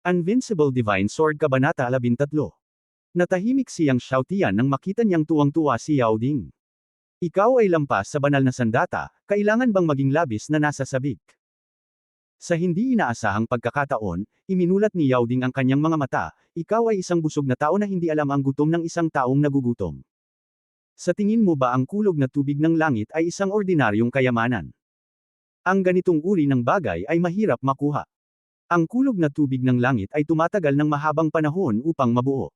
Invincible Divine Sword Kabanata 13. Natahimik siyang Xiaotian nang makita niyang tuwang-tuwa si Yao Ding. Ikaw ay lampas sa banal na sandata, kailangan bang maging labis na nasa sabik? Sa hindi inaasahang pagkakataon, iminulat ni Yao Ding ang kanyang mga mata, ikaw ay isang busog na tao na hindi alam ang gutom ng isang taong nagugutom. Sa tingin mo ba ang kulog na tubig ng langit ay isang ordinaryong kayamanan? Ang ganitong uri ng bagay ay mahirap makuha. Ang kulog na tubig ng langit ay tumatagal ng mahabang panahon upang mabuo.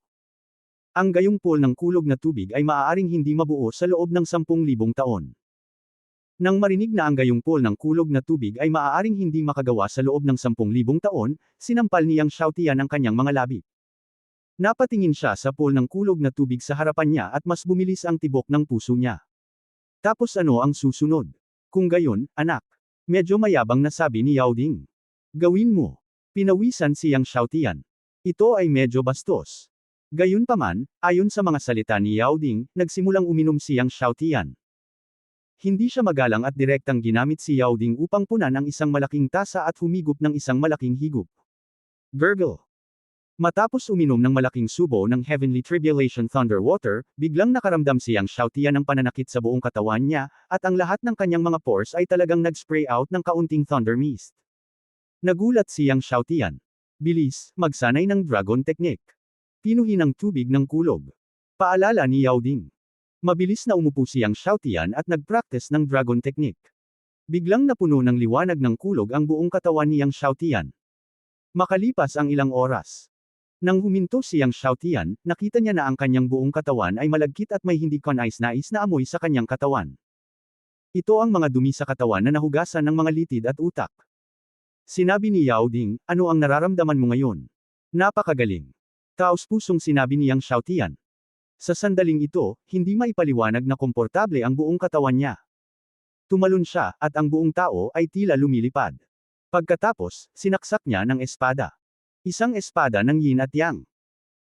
Ang gayong pool ng kulog na tubig ay maaaring hindi mabuo sa loob ng 10,000 taon. Nang marinig na ang gayong pool ng kulog na tubig ay maaaring hindi makagawa sa loob ng 10,000 taon, sinampal niyang Xiaotian ang kanyang mga labi. Napatingin siya sa pool ng kulog na tubig sa harapan niya at mas bumilis ang tibok ng puso niya. Tapos ano ang susunod? Kung gayon, anak. Medyo mayabang na sabi ni Yao Ding. Gawin mo. Pinawisan siyang Xiaotian. Ito ay medyo bastos. Gayunpaman, ayon sa mga salita ni Yao Ding, nagsimulang uminom siyang Xiaotian. Hindi siya magalang at direktang ginamit si Yao Ding upang punan ang isang malaking tasa at humigop ng isang malaking higop. Gurgle. Matapos uminom ng malaking subo ng Heavenly Tribulation Thunder Water, biglang nakaramdam siyang Xiaotian ng pananakit sa buong katawan niya, at ang lahat ng kanyang mga pores ay talagang nag-spray out ng kaunting thunder mist. Nagulat siyang Xiaotian. Bilis, magsanay ng Dragon Technique. Pinuhin ang tubig ng kulog. Paalala ni Yao Ding. Mabilis na umupo siyang Xiaotian at nag-practice ng Dragon Technique. Biglang napuno ng liwanag ng kulog ang buong katawan niyang Xiaotian. Makalipas ang ilang oras. Nang huminto siyang Xiaotian, nakita niya na ang kanyang buong katawan ay malagkit at may hindi kanais-nais na amoy sa kanyang katawan. Ito ang mga dumi sa katawan na nahugasan ng mga litid at utak. Sinabi ni Yao Ding, ano ang nararamdaman mo ngayon? Napakagaling. Taos-pusong sinabi niyang Xiaotian. Sa sandaling ito, hindi maipaliwanag na komportable ang buong katawan niya. Tumalon siya, at ang buong tao ay tila lumilipad. Pagkatapos, sinaksak niya ng espada. Isang espada ng yin at yang.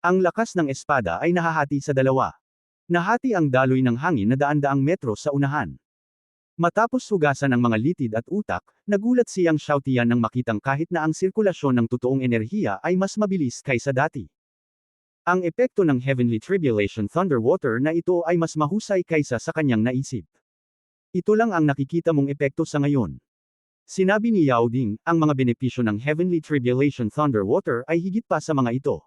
Ang lakas ng espada ay nahahati sa dalawa. Nahati ang daloy ng hangin na daan-daang metro sa unahan. Matapos hugasan ang mga litid at utak, nagulat siyang Xiaotian nang makitang kahit na ang sirkulasyon ng totoong enerhiya ay mas mabilis kaysa dati. Ang epekto ng Heavenly Tribulation Thunder Water na ito ay mas mahusay kaysa sa kanyang naisip. Ito lang ang nakikita mong epekto sa ngayon. Sinabi ni Yao Ding, ang mga benepisyo ng Heavenly Tribulation Thunder Water ay higit pa sa mga ito.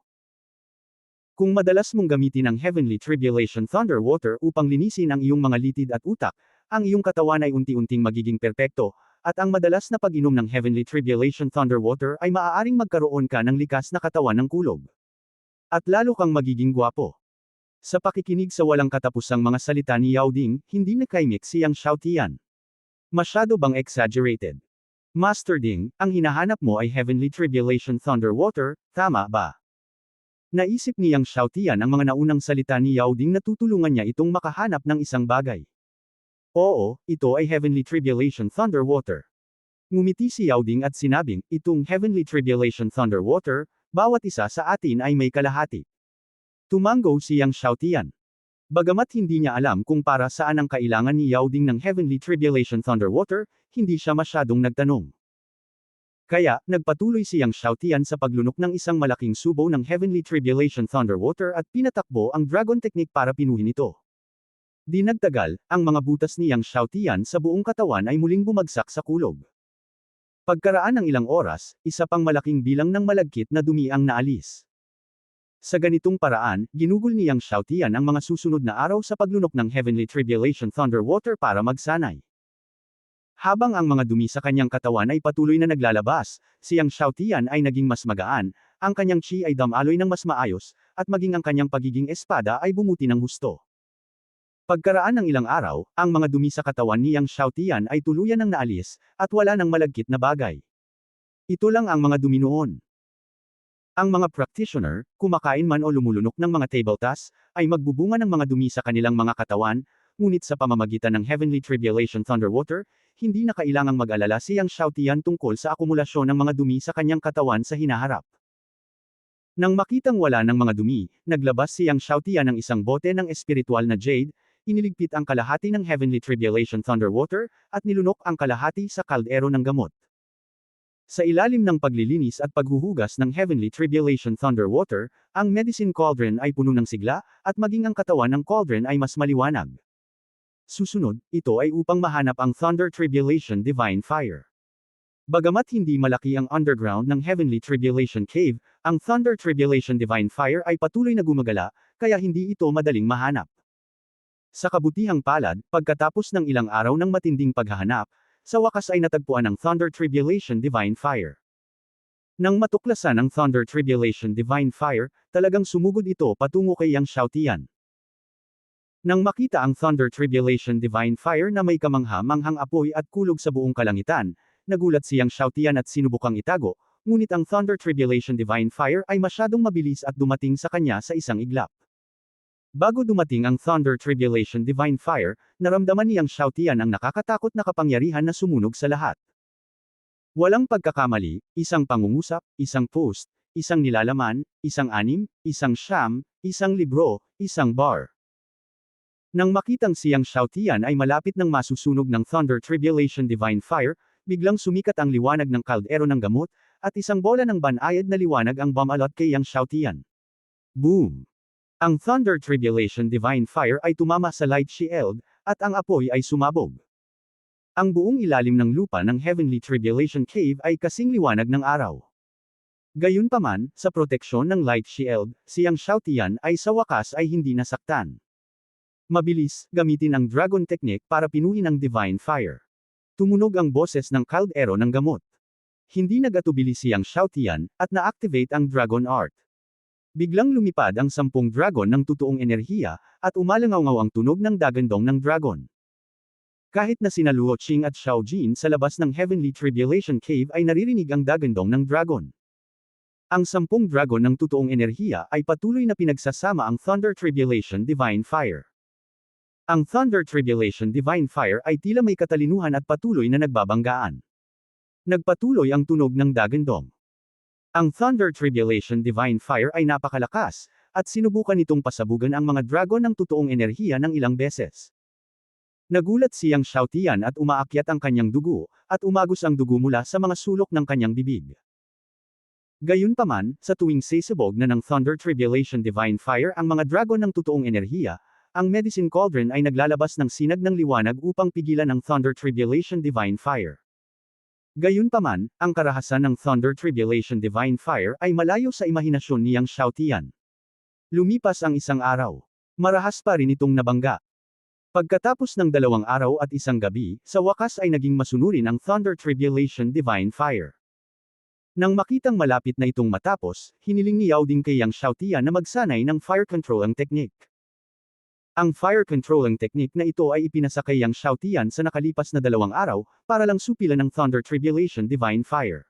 Kung madalas mong gamitin ang Heavenly Tribulation Thunder Water upang linisin ang iyong mga litid at utak, ang iyong katawan ay unti-unting magiging perpekto, at ang madalas na pag-inom ng Heavenly Tribulation Thunder Water ay maaaring magkaroon ka ng likas na katawan ng kulog. At lalo kang magiging gwapo. Sa pakikinig sa walang katapusang mga salita ni Yao Ding, hindi nakaimik siyang Xiaotian. Masyado bang exaggerated? Master Ding, ang hinahanap mo ay Heavenly Tribulation Thunder Water, tama ba? Naisip niyang Xiaotian ang mga naunang salita ni Yao Ding na tutulungan niya itong makahanap ng isang bagay. Oo, ito ay Heavenly Tribulation Thunder Water. Ngumiti si Yao Ding at sinabing, itong Heavenly Tribulation Thunder Water, bawat isa sa atin ay may kalahati. Tumango siyang Xiaotian. Bagamat hindi niya alam kung para saan ang kailangan ni Yao Ding ng Heavenly Tribulation Thunder Water, hindi siya masyadong nagtanong. Kaya, nagpatuloy siyang Xiaotian sa paglunok ng isang malaking subo ng Heavenly Tribulation Thunder Water at pinatakbo ang Dragon Technique para pinuhin ito. Di nagtagal, ang mga butas niyang Xiaotian sa buong katawan ay muling bumagsak sa kulog. Pagkaraan ng ilang oras, isa pang malaking bilang ng malagkit na dumi ang naalis. Sa ganitong paraan, ginugol niyang Xiaotian ang mga susunod na araw sa paglunok ng Heavenly Tribulation Thunder Water para magsanay. Habang ang mga dumi sa kanyang katawan ay patuloy na naglalabas, siyang Xiaotian ay naging mas magaan, ang kanyang chi ay damaloy ng mas maayos, at maging ang kanyang pagiging espada ay bumuti ng husto. Pagkaraan ng ilang araw, ang mga dumi sa katawan niyang Xiaotian ay tuluyan ng naalis, at wala ng malagkit na bagay. Ito lang ang mga dumi noon. Ang mga practitioner, kumakain man o lumulunok ng mga table tasks, ay magbubunga ng mga dumi sa kanilang mga katawan, ngunit sa pamamagitan ng Heavenly Tribulation Thunder Water, hindi na kailangang mag-alala siyang Xiaotian tungkol sa akumulasyon ng mga dumi sa kanyang katawan sa hinaharap. Nang makitang wala ng mga dumi, naglabas siyang Xiaotian ng isang bote ng espiritual na jade, iniligpit ang kalahati ng Heavenly Tribulation Thunder Water, at nilunok ang kalahati sa kaldero ng gamot. Sa ilalim ng paglilinis at paghuhugas ng Heavenly Tribulation Thunder Water, ang medicine cauldron ay puno ng sigla, at maging ang katawan ng cauldron ay mas maliwanag. Susunod, ito ay upang mahanap ang Thunder Tribulation Divine Fire. Bagamat hindi malaki ang underground ng Heavenly Tribulation Cave, ang Thunder Tribulation Divine Fire ay patuloy na gumagala, kaya hindi ito madaling mahanap. Sa kabutihang palad, pagkatapos ng ilang araw ng matinding paghahanap, sa wakas ay natagpuan ang Thunder Tribulation Divine Fire. Nang matuklasan ang Thunder Tribulation Divine Fire, talagang sumugod ito patungo kay Yang Xiaotian. Nang makita ang Thunder Tribulation Divine Fire na may kamangha-manghang apoy at kulog sa buong kalangitan, nagulat si Yang Xiaotian at sinubukang itago, ngunit ang Thunder Tribulation Divine Fire ay masyadong mabilis at dumating sa kanya sa isang iglap. Bago dumating ang Thunder Tribulation Divine Fire, naramdaman ni Yang Xiaotian ang nakakatakot na kapangyarihan na sumunog sa lahat. Walang pagkakamali, isang pangungusap, isang post, isang nilalaman, isang anim, isang siyam, isang libro, isang bar. Nang makitang si Yang Xiaotian ay malapit ng masusunog ng Thunder Tribulation Divine Fire, biglang sumikat ang liwanag ng kaldero ng gamot, at isang bola ng banayad na liwanag ang bumalot kay Yang Xiaotian. Boom! Ang Thunder Tribulation Divine Fire ay tumama sa light shield, at ang apoy ay sumabog. Ang buong ilalim ng lupa ng Heavenly Tribulation Cave ay kasing liwanag ng araw. Gayunpaman, sa proteksyon ng light shield, si Yang Xiaotian ay sa wakas ay hindi nasaktan. Mabilis, gamitin ang Dragon Technique para pinuhin ang Divine Fire. Tumunog ang boses ng kaldero ng gamot. Hindi nagatubili si Yang Xiaotian, at na-activate ang Dragon Art. Biglang lumipad ang 10 dragon ng totoong enerhiya, at umalangaw-ngaw ang tunog ng dagandong ng dragon. Kahit na sina Luo Qing at Xiao Jin sa labas ng Heavenly Tribulation Cave ay naririnig ang dagandong ng dragon. Ang 10 dragon ng totoong enerhiya ay patuloy na pinagsasama ang Thunder Tribulation Divine Fire. Ang Thunder Tribulation Divine Fire ay tila may katalinuhan at patuloy na nagbabanggaan. Nagpatuloy ang tunog ng dagandong. Ang Thunder Tribulation Divine Fire ay napakalakas, at sinubukan nitong pasabugan ang mga dragon ng totoong enerhiya ng ilang beses. Nagulat si Yang Xiaotian at umaakyat ang kanyang dugo, at umagos ang dugo mula sa mga sulok ng kanyang bibig. Gayunpaman, sa tuwing sisibog na ng Thunder Tribulation Divine Fire ang mga dragon ng totoong enerhiya, ang Medicine Cauldron ay naglalabas ng sinag ng liwanag upang pigilan ang Thunder Tribulation Divine Fire. Gayunpaman, ang karahasan ng Thunder Tribulation Divine Fire ay malayo sa imahinasyon ni Yang Xiaotian. Lumipas ang isang araw. Marahas pa rin itong nabangga. Pagkatapos ng 2 araw at isang gabi, sa wakas ay naging masunurin ang Thunder Tribulation Divine Fire. Nang makitang malapit na itong matapos, hiniling ni Yao Ding kay Yang Xiaotian na magsanay ng fire controlling technique. Ang fire controlling technique na ito ay ipinasa kay Yang Xiaotian sa nakalipas na 2 araw, para lang supilan ng Thunder Tribulation Divine Fire.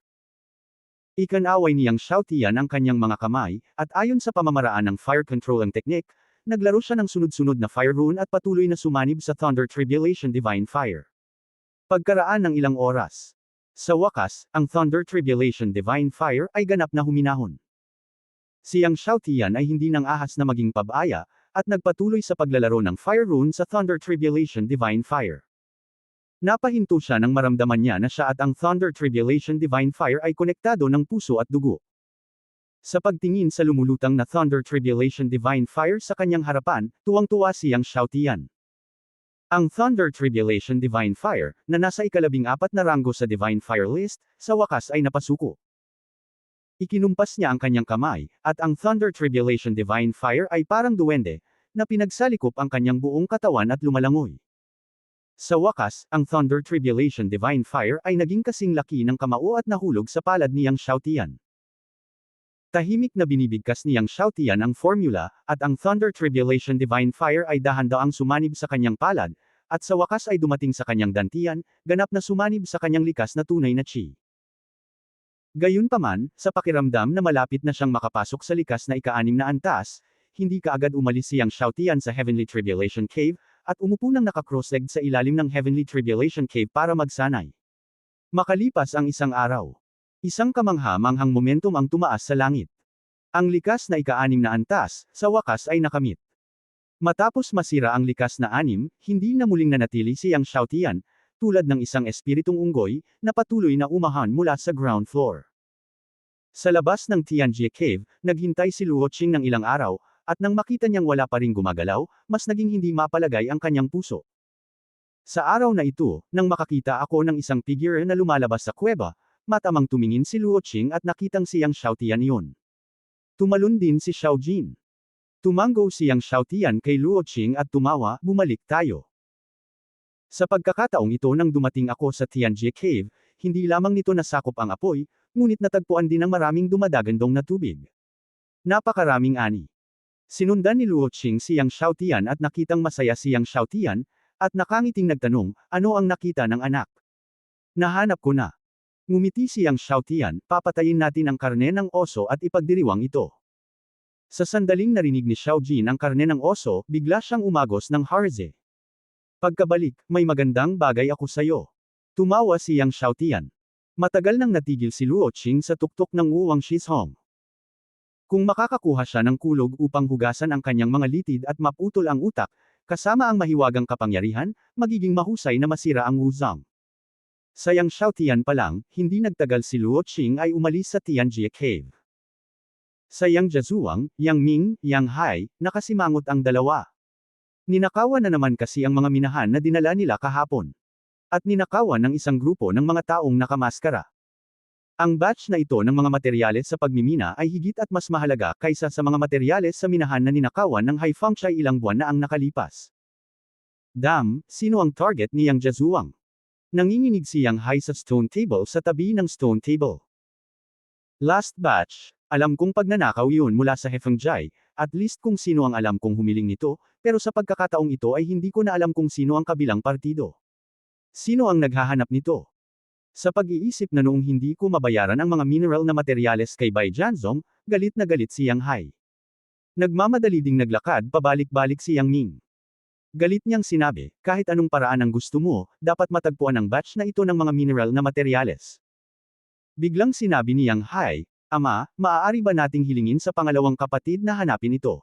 Ikanaway ni Yang Xiaotian ang kanyang mga kamay, at ayon sa pamamaraan ng fire controlling technique, naglaro siya ng sunod-sunod na fire rune at patuloy na sumanib sa Thunder Tribulation Divine Fire. Pagkaraan ng ilang oras. Sa wakas, ang Thunder Tribulation Divine Fire ay ganap na huminahon. Si Yang Xiaotian ay hindi nang ahas na maging pabaya, at nagpatuloy sa paglalaro ng fire rune sa Thunder Tribulation Divine Fire. Napahinto siya nang maramdaman niya na siya at ang Thunder Tribulation Divine Fire ay konektado ng puso at dugo. Sa pagtingin sa lumulutang na Thunder Tribulation Divine Fire sa kanyang harapan, tuwang-tuwa si Yang Xiaotian. Ang Thunder Tribulation Divine Fire, na nasa ika-14 na ranggo sa Divine Fire List, sa wakas ay napasuko. Ikinumpas niya ang kanyang kamay, at ang Thunder Tribulation Divine Fire ay parang duwende, na pinagsalikop ang kanyang buong katawan at lumalangoy. Sa wakas, ang Thunder Tribulation Divine Fire ay naging kasing laki ng kamao at nahulog sa palad ni Yang Xiaotian. Tahimik na binibigkas ni Yang Xiaotian ang formula, at ang Thunder Tribulation Divine Fire ay dahan-daang sumanib sa kanyang palad, at sa wakas ay dumating sa kanyang dantian, ganap na sumanib sa kanyang likas na tunay na chi. Gayunpaman, sa pakiramdam na malapit na siyang makapasok sa likas na ika-6 na antas, hindi kaagad umalis si Yang Xiaotian sa Heavenly Tribulation Cave, at umupo nang naka-cross-legged sa ilalim ng Heavenly Tribulation Cave para magsanay. Makalipas ang isang araw. Isang kamangha-manghang momentum ang tumaas sa langit. Ang likas na ika-6 na antas, sa wakas ay nakamit. Matapos masira ang likas na 6, hindi na muling nanatili si Yang Xiaotian, tulad ng isang espiritong unggoy, na patuloy na umahan mula sa ground floor. Sa labas ng Tianjie Cave, naghintay si Luo Qing ng ilang araw, at nang makita niyang wala pa ring gumagalaw, mas naging hindi mapalagay ang kanyang puso. Sa araw na ito, nang makakita ako ng isang figure na lumalabas sa kuweba, matamang tumingin si Luo Qing at nakitang siyang Xiaotian iyon. Tumalon din si Xiao Jin. Tumango siyang Xiaotian kay Luo Qing at tumawa, bumalik tayo. Sa pagkakataong ito nang dumating ako sa Tianjie Cave, hindi lamang nito nasakop ang apoy, ngunit natagpuan din ng maraming dumadagandong na tubig. Napakaraming ani. Sinundan ni Luo Qing siyang Xiaotian at nakitang masaya siyang Xiaotian, at nakangiting nagtanong, ano ang nakita ng anak? Nahanap ko na. Ngumiti siyang Xiaotian, papatayin natin ang karne ng oso at ipagdiriwang ito. Sa sandaling narinig ni Xiao Jin ang karne ng oso, bigla siyang umagos ng harze. Pagkabalik, may magandang bagay ako sayo. Tumawa siyang Xiaotian. Matagal nang natigil si Luo Qing sa tuktok ng Wuwang Shizhong. Kung makakakuha siya ng kulog upang hugasan ang kanyang mga litid at maputol ang utak, kasama ang mahiwagang kapangyarihan, magiging mahusay na masira ang Wuzang. Sa Yang Xiaotian pa lang, hindi nagtagal si Luo Qing ay umalis sa Tianjie Cave. Sa Yang Jiazhuang, Yang Ming, Yang Hai, nakasimangot ang dalawa. Ninakawan na naman kasi ang mga minahan na dinala nila kahapon. At ninakawan ng isang grupo ng mga taong nakamaskara. Ang batch na ito ng mga materyales sa pagmimina ay higit at mas mahalaga kaysa sa mga materyales sa minahan na ninakawan ng Hai Fengchai ilang buwan na ang nakalipas. Sino ang target ni Yang Jiazhuang? Nanginginig si Yang Hai sa stone table sa tabi ng stone table. Last batch, alam kong pagnanakaw yun mula sa Hefengchai, at least kung sino ang alam kong humiling nito, pero sa pagkakataong ito ay hindi ko na alam kung sino ang kabilang partido. Sino ang naghahanap nito? Sa pag-iisip na noong hindi ko mabayaran ang mga mineral na materyales kay Bai Jianzong, galit na galit si Yang Hai. Nagmamadali ding naglakad pabalik-balik si Yang Ming. Galit niyang sinabi, kahit anong paraan ang gusto mo, dapat matagpuan ang batch na ito ng mga mineral na materyales. Biglang sinabi ni Yang Hai, Ama, maaari ba nating hilingin sa pangalawang kapatid na hanapin ito?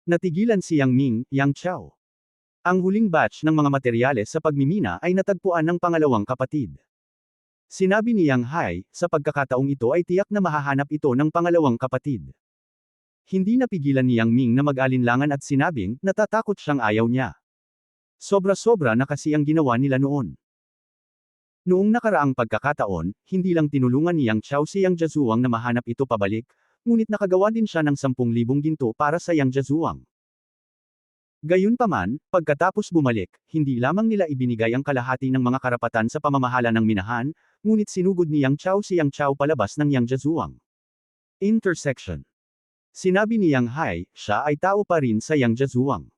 Natigilan si Yang Ming, Yang Chao. Ang huling batch ng mga materyales sa pagmimina ay natagpuan ng pangalawang kapatid. Sinabi ni Yang Hai, sa pagkakataong ito ay tiyak na mahahanap ito ng pangalawang kapatid. Hindi napigilan ni Yang Ming na mag-alinlangan at sinabing, natatakot siyang ayaw niya. Sobra-sobra na kasi ang ginawa nila noon. Noong nakaraang pagkakataon, hindi lang tinulungan ni Yang Chao si Yang Jiazhuang na mahanap ito pabalik, ngunit nakagawa din siya ng 10,000 ginto para sa Yang Jiazhuang. Gayunpaman, pagkatapos bumalik, hindi lamang nila ibinigay ang kalahati ng mga karapatan sa pamamahala ng minahan, ngunit sinugod ni Yang Chao si Yang Chao palabas ng Yang Jiazhuang. Intersection. Sinabi ni Yang Hai, siya ay tao pa rin sa Yang Jiazhuang.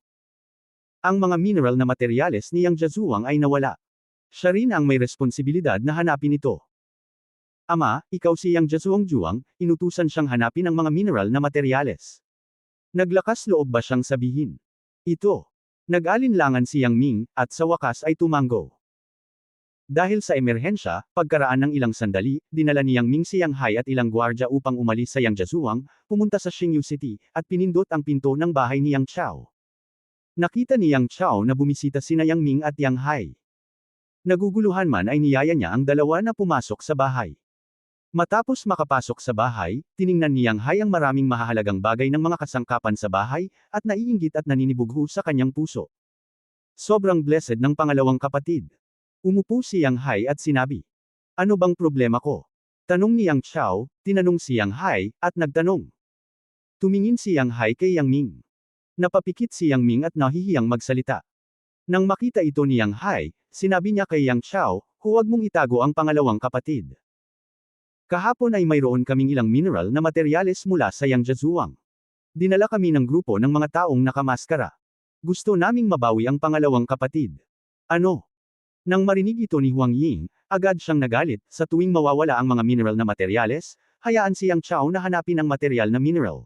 Ang mga mineral na materyales ni Yang Jiazhuang ay nawala. Siya rin ang may responsibilidad na hanapin ito. Ama, ikaw si Yang Jiazhuang, inutusan siyang hanapin ang mga mineral na materyales. Naglakas loob ba siyang sabihin? Ito. Nag-alinlangan si Yang Ming, at sa wakas ay tumango. Dahil sa emerhensya, pagkaraan ng ilang sandali, dinala ni Yang Ming si Yang Hai at ilang gwardya upang umalis sa Yang Jiazhuang, pumunta sa Xingyu City, at pinindot ang pinto ng bahay ni Yang Chao. Nakita ni Yang Chao na bumisita sina Yang Ming at Yang Hai. Naguguluhan man ay niyaya niya ang dalawa na pumasok sa bahay. Matapos makapasok sa bahay, tiningnan ni Yang Hai ang maraming mahahalagang bagay ng mga kasangkapan sa bahay, at naiinggit at naninibugho sa kanyang puso. Sobrang blessed ng pangalawang kapatid. Umupo si Yang Hai at sinabi, ano bang problema ko? Tanong ni Yang Chao, tinanong si Yang Hai, at nagtanong. Tumingin si Yang Hai kay Yang Ming. Napapikit si Yang Ming at nahihiyang magsalita. Nang makita ito ni Yang Hai, sinabi niya kay Yang Chao, huwag mong itago ang pangalawang kapatid. Kahapon ay mayroon kaming ilang mineral na materyales mula sa Yang Jiazhuang. Dinala kami ng grupo ng mga taong nakamaskara. Gusto naming mabawi ang pangalawang kapatid. Ano? Nang marinig ito ni Huang Ying, agad siyang nagalit, sa tuwing mawawala ang mga mineral na materyales, hayaan si Yang Chao na hanapin ang materyal na mineral.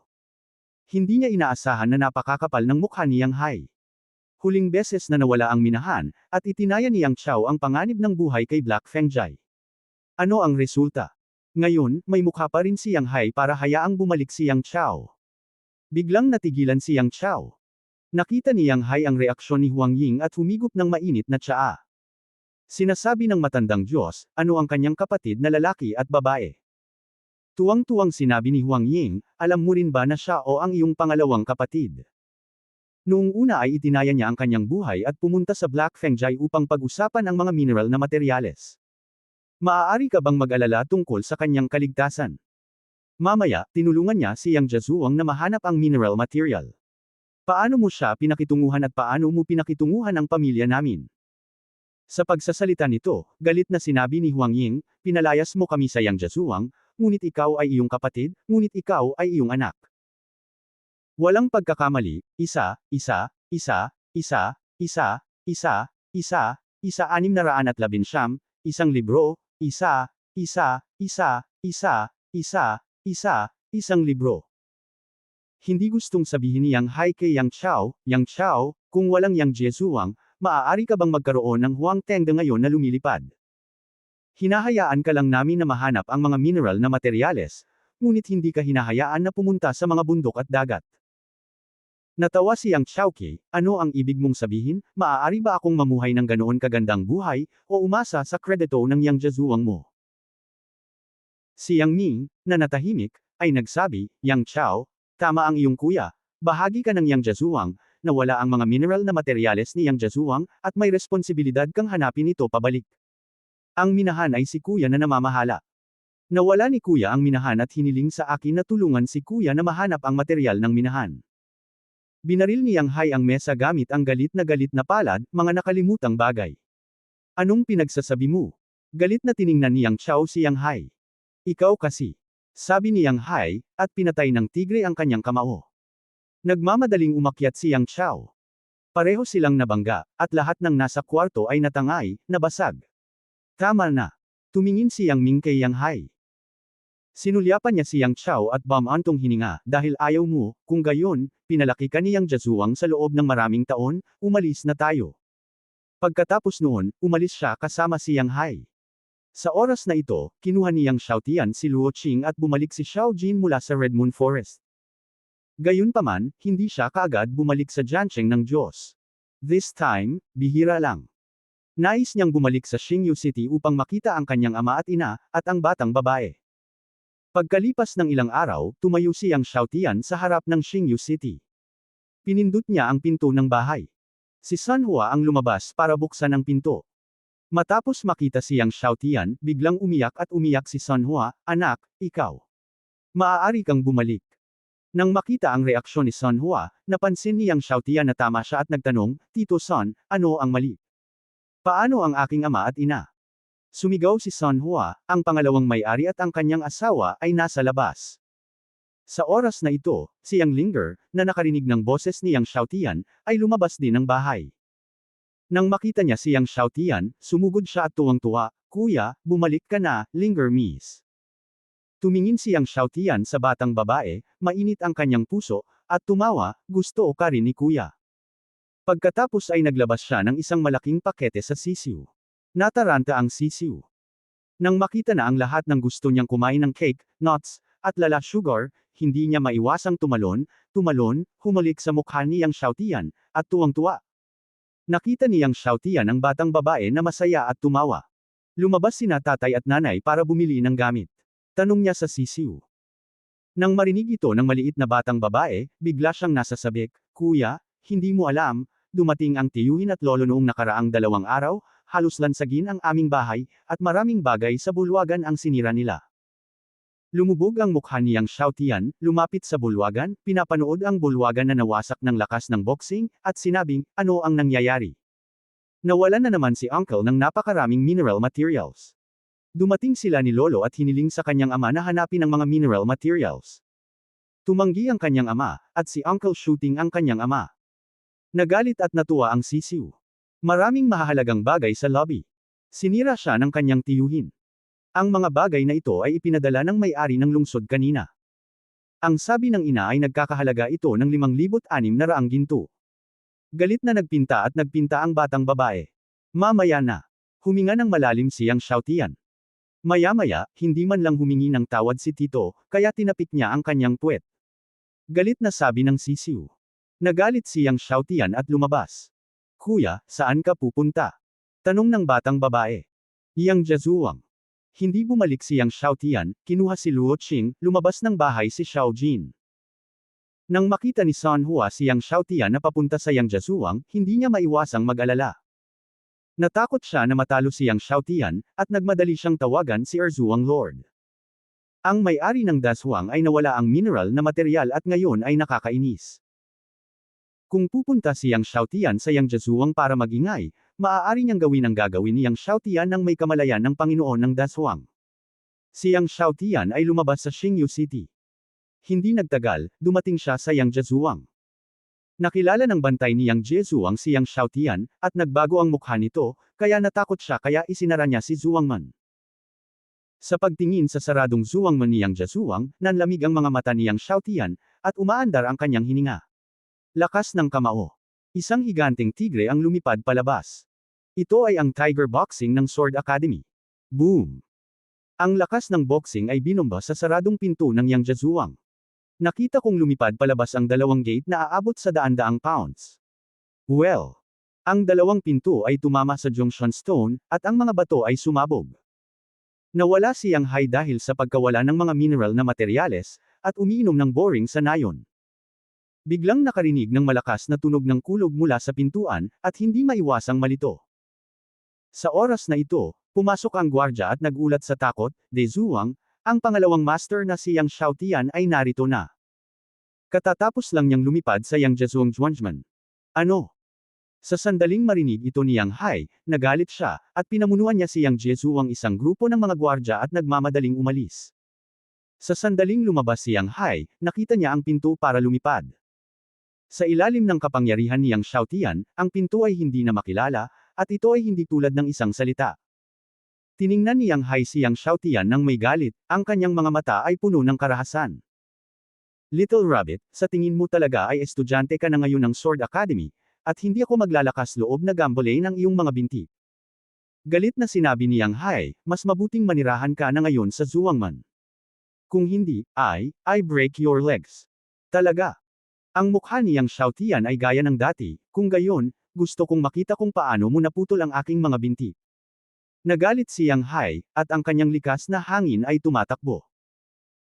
Hindi niya inaasahan na napakakapal ng mukha ni Yang Hai. Huling beses na nawala ang minahan, at itinaya ni Yang Chao ang panganib ng buhay kay Black Fengchai. Ano ang resulta? Ngayon, may mukha pa rin si Yang Hai para hayaang bumalik si Yang Chao. Biglang natigilan si Yang Chao. Nakita ni Yang Hai ang reaksyon ni Huang Ying at humigop ng mainit na tsaa. Sinasabi ng matandang Diyos, ano ang kanyang kapatid na lalaki at babae. Tuwang-tuwang sinabi ni Huang Ying, alam mo rin ba na siya o ang iyong pangalawang kapatid? Noong una ay itinaya niya ang kanyang buhay at pumunta sa Black Fengjai upang pag-usapan ang mga mineral na materyales. Maaari ka bang mag-alala tungkol sa kanyang kaligtasan? Mamaya, tinulungan niya si Yang Jazuang na mahanap ang mineral material. Paano mo siya pinakitunguhan at paano mo pinakitunguhan ang pamilya namin? Sa pagsasalita nito, galit na sinabi ni Huang Ying, pinalayas mo kami sa Yang Jazuang, ngunit ikaw ay iyong kapatid, ngunit ikaw ay iyong anak. Walang pagkakamali, isa, 619, isang libro, isang libro. Hindi gustong sabihin ni Yang Hai kay Yang Chao, kung walang Yang Jesuang, maaari ka bang magkaroon ng Huang Tengde ngayon na lumilipad? Hinahayaan ka lang namin na mahanap ang mga mineral na materyales, ngunit hindi ka hinahayaan na pumunta sa mga bundok at dagat. Natawa si Yang Chowki, ano ang ibig mong sabihin, maaari ba akong mamuhay ng ganoon kagandang buhay, o umasa sa kredito ng Yang Jesuang mo? Si Yang Ming, na natahimik, ay nagsabi, Yang Chao, tama ang iyong kuya, bahagi ka ng Yang Jesuang, na wala ang mga mineral na materyales ni Yang Jesuang, at may responsibilidad kang hanapin ito pabalik. Ang minahan ay si kuya na namamahala. Nawala ni kuya ang minahan at hiniling sa akin na tulungan si kuya na mahanap ang materyal ng minahan. Binaril ni Yang Hai ang mesa gamit ang galit na palad, mga nakalimutang bagay. Anong pinagsasabi mo? Galit na tiningnan ni Yang Chao si Yang Hai. Ikaw kasi. Sabi ni Yang Hai, at pinatay ng tigre ang kanyang kamao. Nagmamadaling umakyat si Yang Chao. Pareho silang nabangga, at lahat ng nasa kwarto ay natangay, nabasag. Tama na. Tumingin si Yang Ming kay Yang Hai. Sinulyapan niya si Yang Chao at bumantong hininga, dahil ayaw mo, kung gayon, pinalaki ka ni Yang Jazuang sa loob ng maraming taon, umalis na tayo. Pagkatapos noon, umalis siya kasama si Yang Hai. Sa oras na ito, kinuha ni Yang Xiaotian si Luo Qing at bumalik si Xiao Jin mula sa Red Moon Forest. Gayunpaman, hindi siya kaagad bumalik sa Jiancheng ng Diyos. This time, bihira lang. Nais niyang bumalik sa Xingyu City upang makita ang kanyang ama at ina, at ang batang babae. Pagkalipas ng ilang araw, tumayo si Yang Xiaotian sa harap ng Xingyu City. Pinindot niya ang pinto ng bahay. Si Sun Hua ang lumabas para buksan ang pinto. Matapos makita si Yang Xiaotian, biglang umiyak at umiyak si Sun Hua, anak, ikaw. Maaari kang bumalik. Nang makita ang reaksyon ni Sun Hua, napansin ni Yang Xiaotian na tama siya at nagtanong, Tito Sun, ano ang mali? Paano ang aking ama at ina? Sumigaw si Sun Hua, ang pangalawang may-ari at ang kanyang asawa ay nasa labas. Sa oras na ito, si Yang Linger, na nakarinig ng boses ni Yang Xiaotian, ay lumabas din ng bahay. Nang makita niya si Yang Xiaotian, sumugod siya at tuwang-tuwa, Kuya, bumalik ka na, Linger Miss. Tumingin si Yang Xiaotian sa batang babae, mainit ang kanyang puso, at tumawa, gusto ka rin ni Kuya. Pagkatapos ay naglabas siya ng isang malaking pakete sa sisiw. Nataranta ang sisiw. Nang makita na ang lahat ng gusto niyang kumain ng cake, nuts, at lala sugar, hindi niya maiwasang tumalon, humalik sa mukha ni Yang Xiaotian, at tuwang-tuwa. Nakita ni Yang Xiaotian ang batang babae na masaya at tumawa. Lumabas sina tatay at nanay para bumili ng gamit. Tanong niya sa sisiw. Nang marinig ito ng maliit na batang babae, bigla siyang nasasabik, Kuya, hindi mo alam, dumating ang tiyuhin at lolo noong nakaraang 2 araw, halos lansagin ang aming bahay, at maraming bagay sa bulwagan ang sinira nila. Lumubog ang mukha ni Yang Xiaotian, lumapit sa bulwagan, pinapanood ang bulwagan na nawasak ng lakas ng boxing, at sinabing, ano ang nangyayari? Nawalan na naman si uncle ng napakaraming mineral materials. Dumating sila ni Lolo at hiniling sa kanyang ama na hanapin ang mga mineral materials. Tumanggi ang kanyang ama, at si uncle shooting ang kanyang ama. Nagalit at natuwa ang sisiw. Maraming mahahalagang bagay sa lobby. Sinira siya ng kanyang tiyuhin. Ang mga bagay na ito ay ipinadala ng may-ari ng lungsod kanina. Ang sabi ng ina ay nagkakahalaga ito ng 5,600 ginto. Galit na nagpinta ang batang babae. Mamaya na. Huminga ng malalim si Yang Xiaotian. Maya-maya, hindi man lang humingi ng tawad si Tito, kaya tinapik niya ang kanyang puwet. Galit na sabi ng sisiw. Nagalit si Yang Xiaotian at lumabas. Kuya, saan ka pupunta? Tanong ng batang babae. Yang Jazuwang. Hindi bumalik si Yang Xiaotian, kinuha si Luo Qing, lumabas ng bahay si Xiao Jin. Nang makita ni San Hua si Yang Xiaotian na papunta sa Yang Jazuwang, hindi niya maiwasang mag-alala. Natakot siya na matalo si Yang Xiaotian, at nagmadali siyang tawagan si Erzuang Lord. Ang may-ari ng Daswang ay nawala ang mineral na material at ngayon ay nakakainis. Kung pupunta si Yang Xiaotian sa Yang Jazuwang para magingay, maaari niyang gawin ang gagawin ni Yang Xiaotian ng may kamalayan ng Panginoon ng Daswang. Si Yang Xiaotian ay lumabas sa Xingyu City. Hindi nagtagal, dumating siya sa Yang Jazuwang. Nakilala ng bantay ni Yang Jazuwang si Yang Xiaotian, at nagbago ang mukha nito, kaya natakot siya kaya isinara niya si Zuwangman. Sa pagtingin sa saradong Zuwangman ni Yang Jazuwang, nanlamig ang mga mata ni Yang Xiaotian, at umaandar ang kanyang hininga. Lakas ng kamao. Isang higanteng tigre ang lumipad palabas. Ito ay ang Tiger Boxing ng Sword Academy. Boom! Ang lakas ng boxing ay binomba sa saradong pinto ng Yang Jazuwang. Nakita kong lumipad palabas ang dalawang gate na aabot sa daan-daang pounds. Well! Ang dalawang pinto ay tumama sa junction stone, at ang mga bato ay sumabog. Nawala si Yang Hai dahil sa pagkawala ng mga mineral na materyales, at umiinom ng boring sa nayon. Biglang nakarinig ng malakas na tunog ng kulog mula sa pintuan, at hindi maiwasang malito. Sa oras na ito, pumasok ang gwardya at nagulat sa takot, De Zuwang, ang pangalawang master na si Yang Xiaotian ay narito na. Katatapos lang niyang lumipad sa Yang Jazuwang Zhuangzman. Ano? Sa sandaling marinig ito ni Yang Hai, nagalit siya, at pinamunuan niya si Yang Jazuwang isang grupo ng mga gwardya at nagmamadaling umalis. Sa sandaling lumabas si Yang Hai, nakita niya ang pinto para lumipad. Sa ilalim ng kapangyarihan ni Yang Xiaotian, ang pinto ay hindi na makilala, at ito ay hindi tulad ng isang salita. Tiningnan ni Yang Hai si Yang Xiaotian nang may galit, ang kanyang mga mata ay puno ng karahasan. Little Rabbit, sa tingin mo talaga ay estudyante ka na ngayon ng Sword Academy, at hindi ako maglalakas loob na gambole ng iyong mga binti. Galit na sinabi ni Yang Hai, mas mabuting manirahan ka na ngayon sa Zuwangman. Kung hindi, I break your legs. Talaga. Ang mukha ni Yang Xiaotian ay gaya ng dati, kung gayon, gusto kong makita kung paano mo naputol ang aking mga binti. Nagalit si Yang Hai, at ang kanyang likas na hangin ay tumatakbo.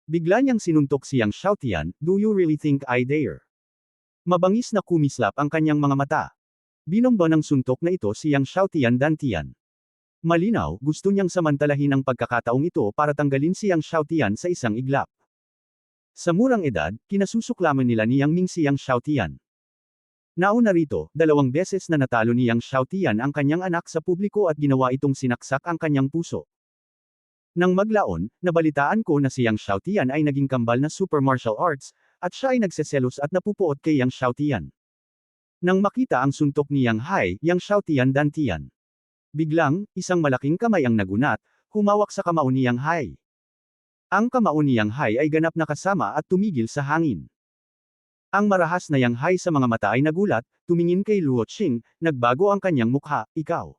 Bigla niyang sinuntok si Yang Xiaotian, do you really think I dare? Mabangis na kumislap ang kanyang mga mata. Binomba ng suntok na ito si Yang Xiaotian dantian. Malinaw, gusto niyang samantalahin ang pagkakataong ito para tanggalin si Yang Xiaotian sa isang iglap. Sa murang edad, kinasusuklaman nila ni Yang Ming si Yang Xiaotian. Nauna rito, 2 beses na natalo ni Yang Xiaotian ang kanyang anak sa publiko at ginawa itong sinaksak ang kanyang puso. Nang maglaon, nabalitaan ko na si Yang Xiaotian ay naging kambal na super martial arts, at siya ay nagseselos at napupuot kay Yang Xiaotian. Nang makita ang suntok ni Yang Hai, Yang Xiaotian dantian. Biglang, isang malaking kamay ang nagunat, humawak sa kamao ni Yang Hai. Ang kamao ni Yang Hai ay ganap na kasama at tumigil sa hangin. Ang marahas na Yang Hai sa mga mata ay nagulat, tumingin kay Luo Qing, nagbago ang kanyang mukha, ikaw.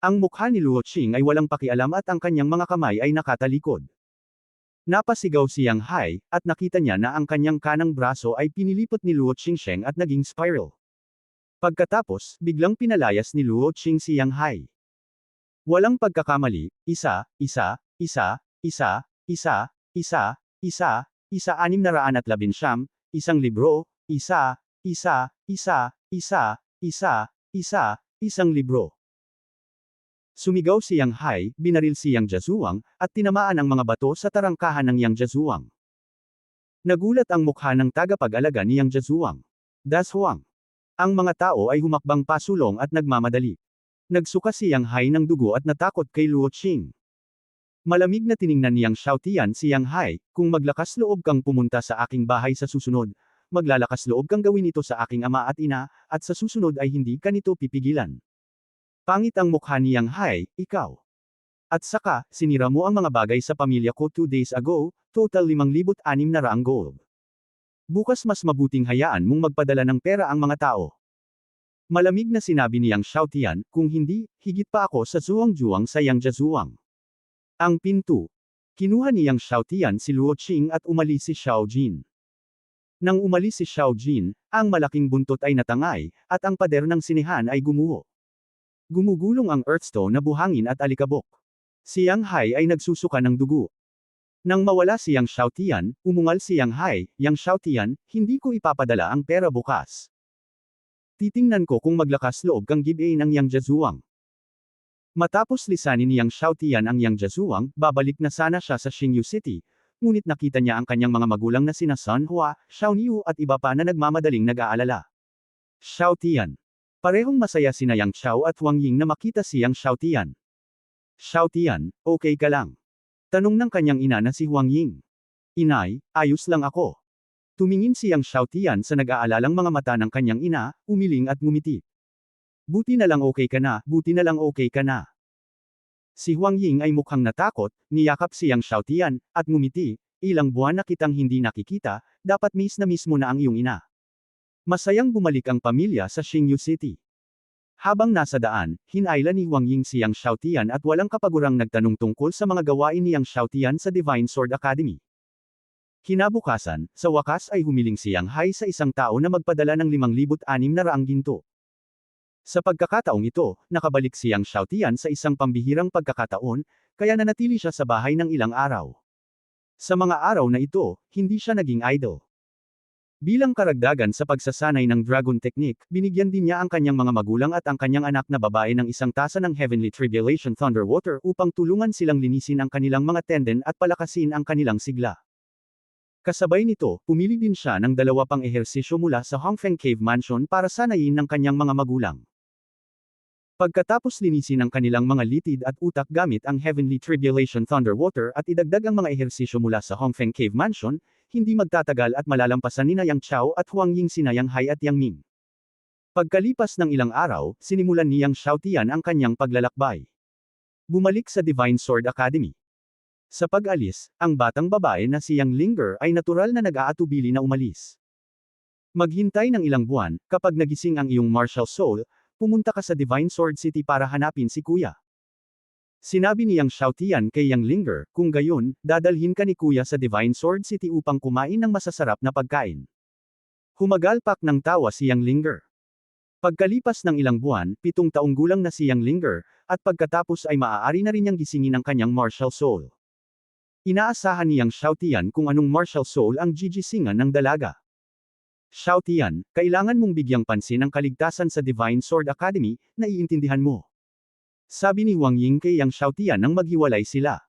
Ang mukha ni Luo Qing ay walang pakialam at ang kanyang mga kamay ay nakatalikod. Napasigaw si Yang Hai, at nakita niya na ang kanyang kanang braso ay pinilipot ni Luo Qingsheng at naging spiral. Pagkatapos, biglang pinalayas ni Luo Qing si Yang Hai. Walang pagkakamali, 619, isang libro, isang libro. Sumigaw si Yang Hai, binaril si Yang Jazuwang, at tinamaan ang mga bato sa tarangkahan ng Yang Jazuwang. Nagulat ang mukha ng tagapag-alaga ni Yang Jazuwang. Daswang. Ang mga tao ay humakbang pasulong at nagmamadali. Nagsuka si Yang Hai ng dugo at natakot kay Luo Qing. Malamig na tiningnan ni Yang Xiaotian si Yang Hai, kung maglakas loob kang pumunta sa aking bahay sa susunod, maglalakas loob kang gawin ito sa aking ama at ina, at sa susunod ay hindi ka nito pipigilan. Pangit ang mukha ni Yang Hai, ikaw. At saka, sinira mo ang mga bagay sa pamilya ko 2 days ago, total 5,600 gold. Bukas mas mabuting hayaan mong magpadala ng pera ang mga tao. Malamig na sinabi ni Yang Xiaotian, kung hindi, higit pa ako sa Zuwangjuang sa Yang Jazuwang. Ang pinto. Kinuha ni Yang Xiaotian si Luo Qing at umalis si Xiao Jin. Nang umalis si Xiao Jin, ang malaking buntot ay natangay, at ang pader ng sinehan ay gumuho. Gumugulong ang Earthstone na buhangin at alikabok. Si Yang Hai ay nagsusuka ng dugo. Nang mawala si Yang Xiaotian, umungal si Yang Hai, Yang Xiaotian, hindi ko ipapadala ang pera bukas. Titingnan ko kung maglakas loob kang gibain ang Yang Jazuang. Matapos lisanin ni Yang Xiaotian ang Yang Jazuang, babalik na sana siya sa Xingyu City, ngunit nakita niya ang kanyang mga magulang na sina Sun Hua, Xiao Niu at iba pa na nagmamadaling nag-aalala. Xiaotian. Parehong masaya sina Yang Chao at Wang Ying na makita si Yang Xiaotian. Xiaotian, okay ka lang? Tanong ng kanyang ina na si Wang Ying. Inay, ayos lang ako. Tumingin si Yang Xiaotian sa nag-aalalang mga mata ng kanyang ina, umiling at ngumiti. Buti na lang okay ka na, buti na lang okay ka na. Si Wang Ying ay mukhang natakot, niyakap si Yang Xiaotian, at ngumiti, ilang buwan na kitang hindi nakikita, dapat miss na miss mo na ang iyong ina. Masayang bumalik ang pamilya sa Xingyu City. Habang nasa daan, hinayla ni Wang Ying si Yang Xiaotian at walang kapagurang nagtanong tungkol sa mga gawain ni Yang Xiaotian sa Divine Sword Academy. Kinabukasan, sa wakas ay humiling si Yang Hai sa isang tao na magpadala ng 5,600 ginto. Sa pagkakataong ito, nakabalik si Yang Xiaotian sa isang pambihirang pagkakataon, kaya nanatili siya sa bahay ng ilang araw. Sa mga araw na ito, hindi siya naging idle. Bilang karagdagan sa pagsasanay ng Dragon Technique, binigyan din niya ang kanyang mga magulang at ang kanyang anak na babae ng isang tasa ng Heavenly Tribulation Thunder Water upang tulungan silang linisin ang kanilang mga tendon at palakasin ang kanilang sigla. Kasabay nito, pumili din siya ng 2 pang ehersisyo mula sa Hongfeng Cave Mansion para sanayin ng kanyang mga magulang. Pagkatapos linisin ang kanilang mga litid at utak gamit ang Heavenly Tribulation Thunder Water at idagdag ang mga ehersisyo mula sa Hongfeng Cave Mansion, hindi magtatagal at malalampasan ni Yang Chao at Huang Ying sina Yang Hai at Yang Ming. Pagkalipas ng ilang araw, sinimulan ni Yang Xiaotian ang kanyang paglalakbay. Bumalik sa Divine Sword Academy. Sa pag-alis, ang batang babae na si Yang Linger ay natural na nag-aatubili na umalis. Maghintay ng ilang buwan, kapag nagising ang iyong martial soul, pumunta ka sa Divine Sword City para hanapin si Kuya. Sinabi ni Yang Xiaotian kay Yang Linger, kung gayon, dadalhin ka ni Kuya sa Divine Sword City upang kumain ng masasarap na pagkain. Humagalpak ng tawa si Yang Linger. Pagkalipas ng ilang buwan, 7 taong gulang na si Yang Linger, at pagkatapos ay maaari na rin niyang gisingin ang kanyang martial soul. Inaasahan ni Yang Xiaotian kung anong martial soul ang gigisingan ng dalaga. Xiaotian, kailangan mong bigyang pansin ang kaligtasan sa Divine Sword Academy, naiintindihan mo. Sabi ni Wang Ying kay Yang Xiaotian nang maghiwalay sila.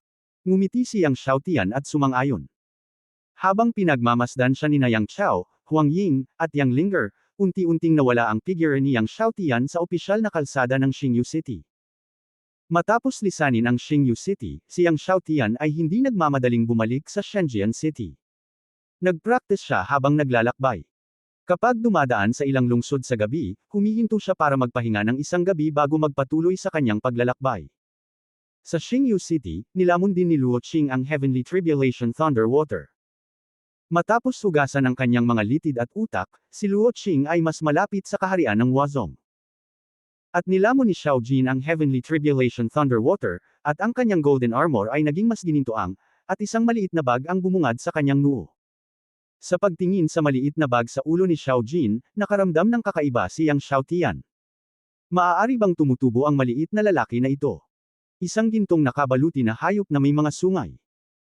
Ngumiti si Yang Xiaotian at sumang-ayon. Habang pinagmamasdan siya ni Yang Chao, Wang Ying, at Yang Linger, unti-unting nawala ang figure ni Yang Xiaotian sa opisyal na kalsada ng Xingyu City. Matapos lisanin ang Xingyu City, si Yang Xiaotian ay hindi nagmamadaling bumalik sa Shenzhen City. Nagpractice siya habang naglalakbay. Kapag dumadaan sa ilang lungsod sa gabi, humihinto siya para magpahinga ng isang gabi bago magpatuloy sa kanyang paglalakbay. Sa Xingyu City, nilamon din ni Luo Qing ang Heavenly Tribulation Thunder Water. Matapos hugasan ang kanyang mga litid at utak, si Luo Qing ay mas malapit sa kaharian ng Huazong. At nilamon ni Xiao Jin ang Heavenly Tribulation Thunder Water, at ang kanyang golden armor ay naging mas ginintuang, at isang maliit na bag ang bumungad sa kanyang noo. Sa pagtingin sa maliit na bag sa ulo ni Xiao Jin, nakaramdam ng kakaiba si Yang Xiaotian. Maaari bang tumutubo ang maliit na lalaki na ito? Isang gintong nakabaluti na hayop na may mga sungay.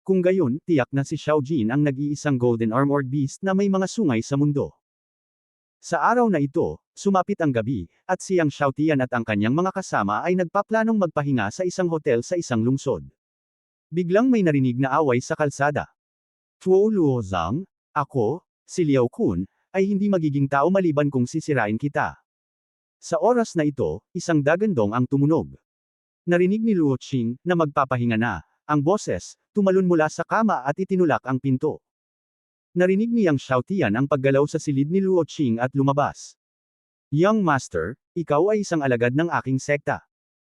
Kung gayon, tiyak na si Xiao Jin ang nag-iisang golden armored beast na may mga sungay sa mundo. Sa araw na ito, sumapit ang gabi, at si Yang Xiaotian at ang kanyang mga kasama ay nagpaplanong magpahinga sa isang hotel sa isang lungsod. Biglang may narinig na away sa kalsada. Tuo Luozang, ako, si Liao Kun, ay hindi magiging tao maliban kung sisirain kita. Sa oras na ito, isang dagandong ang tumunog. Narinig ni Luo Qing, na magpapahinga na, ang boses, tumalon mula sa kama at itinulak ang pinto. Narinig ni Yang Xiaotian ang paggalaw sa silid ni Luo Qing at lumabas. Young Master, ikaw ay isang alagad ng aking sekta.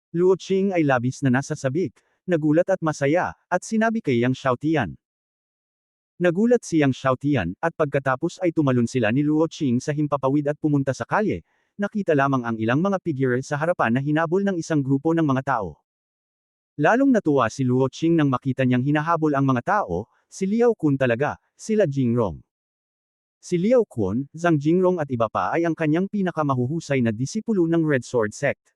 Luo Qing ay labis na nasasabik, nagulat at masaya, at sinabi kay Yang Xiaotian. Nagulat si Yang Xiaotian, at pagkatapos ay tumalon sila ni Luo Qing sa himpapawid at pumunta sa kalye, nakita lamang ang ilang mga figure sa harapan na hinabol ng isang grupo ng mga tao. Lalong natuwa si Luo Qing nang makita niyang hinahabol ang mga tao, si Liao Kun talaga, sila Jingrong. Si Liao Kun, Zhang Jingrong at iba pa ay ang kanyang pinakamahuhusay na disipulo ng Red Sword Sect.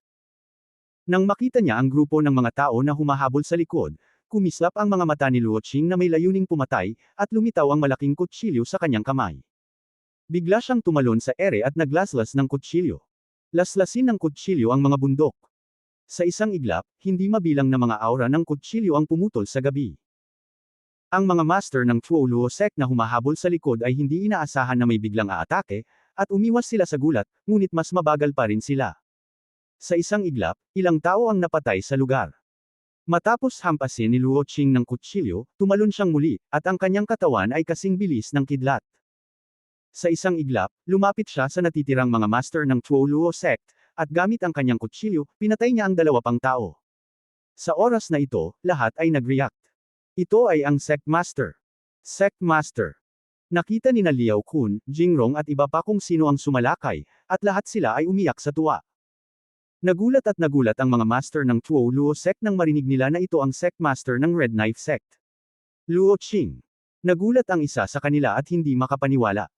Nang makita niya ang grupo ng mga tao na humahabol sa likod, kumislap ang mga mata ni Luo Qing na may layuning pumatay, at lumitaw ang malaking kutsilyo sa kanyang kamay. Bigla siyang tumalon sa ere at naglaslas ng kutsilyo. Laslasin ng kutsilyo ang mga bundok. Sa isang iglap, hindi mabilang na mga aura ng kutsilyo ang pumutol sa gabi. Ang mga master ng Tuo Luo sect na humahabol sa likod ay hindi inaasahan na may biglang aatake, at umiwas sila sa gulat, ngunit mas mabagal pa rin sila. Sa isang iglap, ilang tao ang napatay sa lugar. Matapos hampasin ni Luo Qing ng kutsilyo, tumalon siyang muli, at ang kanyang katawan ay kasing bilis ng kidlat. Sa isang iglap, lumapit siya sa natitirang mga master ng Tuo Luo sect, at gamit ang kanyang kutsilyo, pinatay niya ang 2 pang tao. Sa oras na ito, lahat ay nag-react. Ito ay ang Sect Master. Sect Master. Nakita ni na Liao Kun, Jingrong at iba pa kung sino ang sumalakay, at lahat sila ay umiyak sa tuwa. Nagulat ang mga master ng Tuo Luo sect nang marinig nila na ito ang Sect Master ng Red Knife sect. Luo Qing. Nagulat ang isa sa kanila at hindi makapaniwala.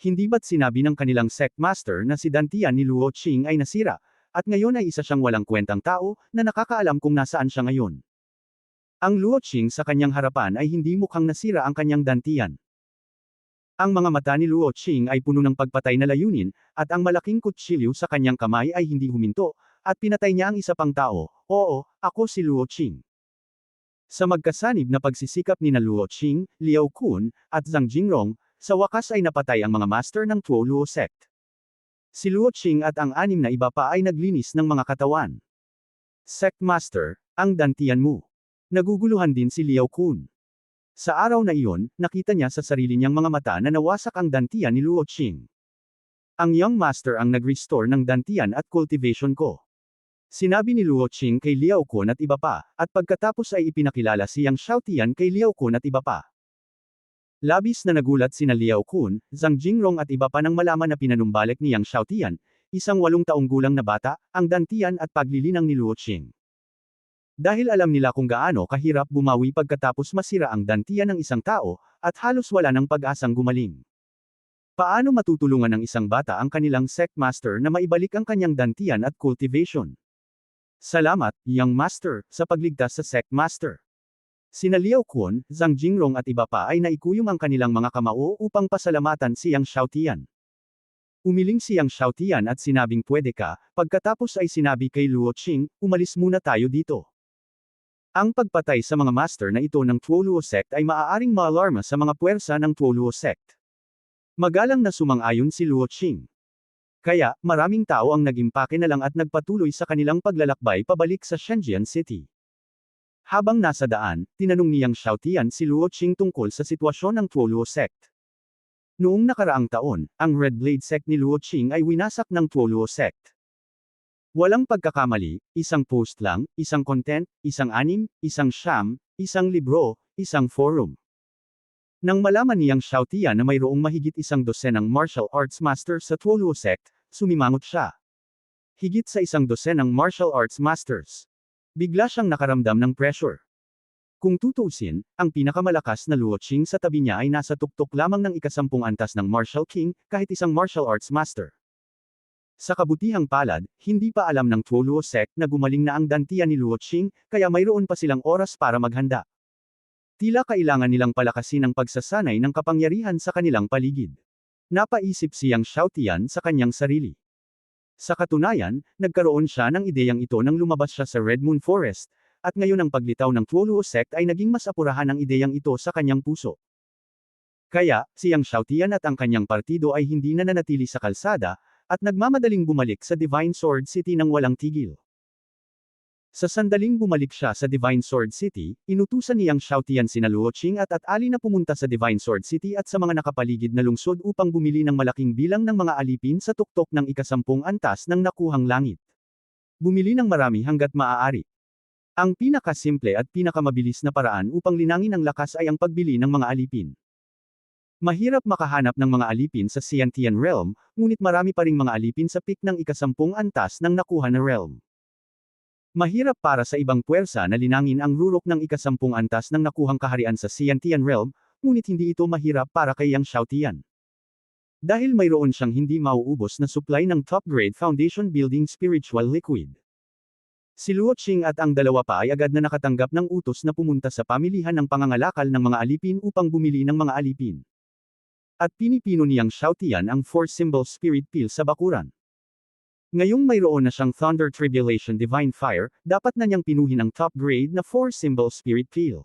Hindi ba't sinabi ng kanilang Sect Master na si Dantian ni Luo Qing ay nasira, at ngayon ay isa siyang walang kwentang tao, na nakakaalam kung nasaan siya ngayon. Ang Luo Qing sa kanyang harapan ay hindi mukhang nasira ang kanyang dantian. Ang mga mata ni Luo Qing ay puno ng pagpatay na layunin, at ang malaking kutsilyo sa kanyang kamay ay hindi huminto, at pinatay niya ang isa pang tao. Oo, ako si Luo Qing. Sa magkasanib na pagsisikap ni na Luo Qing, Liao Kun, at Zhang Jingrong, sa wakas ay napatay ang mga master ng Tuo Luo sect. Si Luo Qing at ang 6 na iba pa ay naglinis ng mga katawan. Sect Master, ang dantian mo. Naguguluhan din si Liao Kun. Sa araw na iyon, nakita niya sa sarili niyang mga mata na nawasak ang dantian ni Luo Qing. Ang Young Master ang nag-restore ng dantian at cultivation ko. Sinabi ni Luo Qing kay Liao Kun at iba pa, at pagkatapos ay ipinakilala si Yang Xiaotian kay Liao Kun at iba pa. Labis na nagulat sina Liao Kun, Zhang Jingrong at iba pa nang malaman na pinanumbalik ni Yang Xiaotian, isang 8 taong gulang na bata, ang dantian at paglilinang ni Luo Qing. Dahil alam nila kung gaano kahirap bumawi pagkatapos masira ang dantian ng isang tao, at halos wala ng pag-asang gumaling. Paano matutulungan ng isang bata ang kanilang Sect Master na maibalik ang kanyang dantian at cultivation? Salamat, Young Master, sa pagligtas sa Sect Master. Sina Liao Kun, Zhang Jingrong at iba pa ay naikuyom ang kanilang mga kamao upang pasalamatan si Yang Xiaotian. Umiling si Yang Xiaotian at sinabing pwede ka, pagkatapos ay sinabi kay Luo Qing, umalis muna tayo dito. Ang pagpatay sa mga master na ito ng Tuo Luo sect ay maaaring maalarma sa mga puwersa ng Tuo Luo sect. Magalang na sumang-ayon si Luo Qing. Kaya, maraming tao ang nag-impake na lang at nagpatuloy sa kanilang paglalakbay pabalik sa Shenzhen City. Habang nasa daan, tinanong ni Yang Xiaotian si Luo Qing tungkol sa sitwasyon ng Tuo Luo sect. Noong nakaraang taon, ang Red Blade sect ni Luo Qing ay winasak ng Tuo Luo sect. Walang pagkakamali, isang post lang, isang content, isang anim, isang siyam, isang libro, isang forum. Nang malaman ni Yang Xiaotian na mayroong mahigit 100 ng martial arts master sa Tuo Luo sect, sumimangot siya. Higit sa 100 ng martial arts masters. Bigla siyang nakaramdam ng pressure. Kung tutuusin, ang pinakamalakas na Luo Qing sa tabi niya ay nasa tuktok lamang ng ika-10 antas ng Martial King, kahit isang martial arts master. Sa kabutihang palad, hindi pa alam ng Tuo Luo sect na gumaling na ang dantian ni Luo Qing, kaya mayroon pa silang oras para maghanda. Tila kailangan nilang palakasin ang pagsasanay ng kapangyarihan sa kanilang paligid. Napaisip si Yang Xiaotian sa kanyang sarili. Sa katunayan, nagkaroon siya ng ideyang ito nang lumabas siya sa Red Moon Forest, at ngayon ang paglitaw ng Tuo Luo sect ay naging mas apurahan ang ideyang ito sa kanyang puso. Kaya, si Yang Xiaotian at ang kanyang partido ay hindi na nanatili sa kalsada, at nagmamadaling bumalik sa Divine Sword City nang walang tigil. Sa sandaling bumalik siya sa Divine Sword City, inutusan ni Yang Xiaotian sina Luo Qing at Ali na pumunta sa Divine Sword City at sa mga nakapaligid na lungsod upang bumili ng malaking bilang ng mga alipin sa tuktok ng ika-10 antas ng nakuhang langit. Bumili ng marami hanggat maaari. Ang pinakasimple at pinakamabilis na paraan upang linangin ang lakas ay ang pagbili ng mga alipin. Mahirap makahanap ng mga alipin sa Xiantian Realm, ngunit marami pa ring mga alipin sa peak ng ika-10 antas ng nakuha na realm. Mahirap para sa ibang puwersa na linangin ang rurok ng ika-10 antas ng nakuhang kaharian sa Xiantian Realm, ngunit hindi ito mahirap para kay Yang Xiaotian. Dahil mayroon siyang hindi mauubos na supply ng top-grade foundation building spiritual liquid. Si Luo Qing at ang dalawa pa ay agad na nakatanggap ng utos na pumunta sa pamilihan ng pangangalakal ng mga alipin upang bumili ng mga alipin. At pinipino niyang Xiaotian ang 4-symbol spirit peel sa bakuran. Ngayong mayroon na siyang Thunder Tribulation Divine Fire, dapat na niyang pinuhin ang top grade na 4-symbol spirit peel.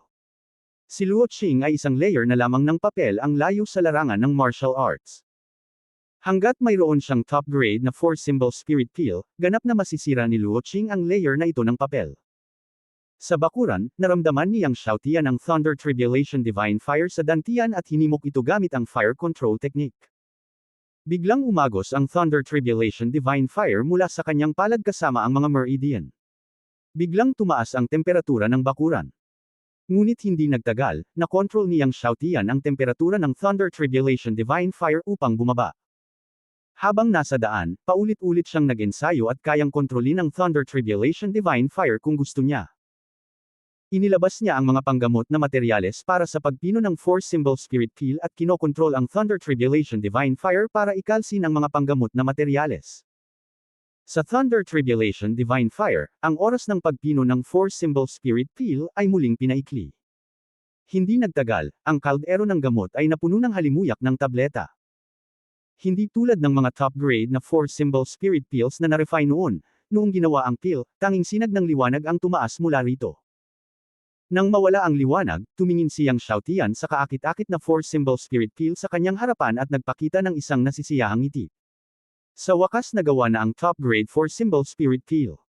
Si Luo Qing ay isang layer na lamang ng papel ang layo sa larangan ng martial arts. Hanggat mayroon siyang top grade na 4-symbol spirit peel, ganap na masisira ni Luo Qing ang layer na ito ng papel. Sa bakuran, naramdaman niyang Xiaotian ang Thunder Tribulation Divine Fire sa dantian at hinimok ito gamit ang fire control technique. Biglang umagos ang Thunder Tribulation Divine Fire mula sa kanyang palad kasama ang mga meridian. Biglang tumaas ang temperatura ng bakuran. Ngunit hindi nagtagal, na-control niyang Xiaotian ang temperatura ng Thunder Tribulation Divine Fire upang bumaba. Habang nasa daan, paulit-ulit siyang nag-ensayo at kayang kontrolin ang Thunder Tribulation Divine Fire kung gusto niya. Inilabas niya ang mga panggamot na materyales para sa pagpino ng 4-symbol spirit peel at kinokontrol ang Thunder Tribulation Divine Fire para ikalsin ang mga panggamot na materyales. Sa Thunder Tribulation Divine Fire, ang oras ng pagpino ng 4-symbol spirit peel ay muling pinaikli. Hindi nagtagal, ang kaldero ng gamot ay napuno ng halimuyak ng tableta. Hindi tulad ng mga top grade na 4-symbol spirit peels na na-refine noong ginawa ang peel, tanging sinag ng liwanag ang tumaas mula rito. Nang mawala ang liwanag, tumingin siyang Xiaotian sa kaakit-akit na 4-symbol spirit peel sa kanyang harapan at nagpakita ng isang nasisiyahang ngiti. Sa wakas nagawa na ang top grade 4-symbol spirit peel.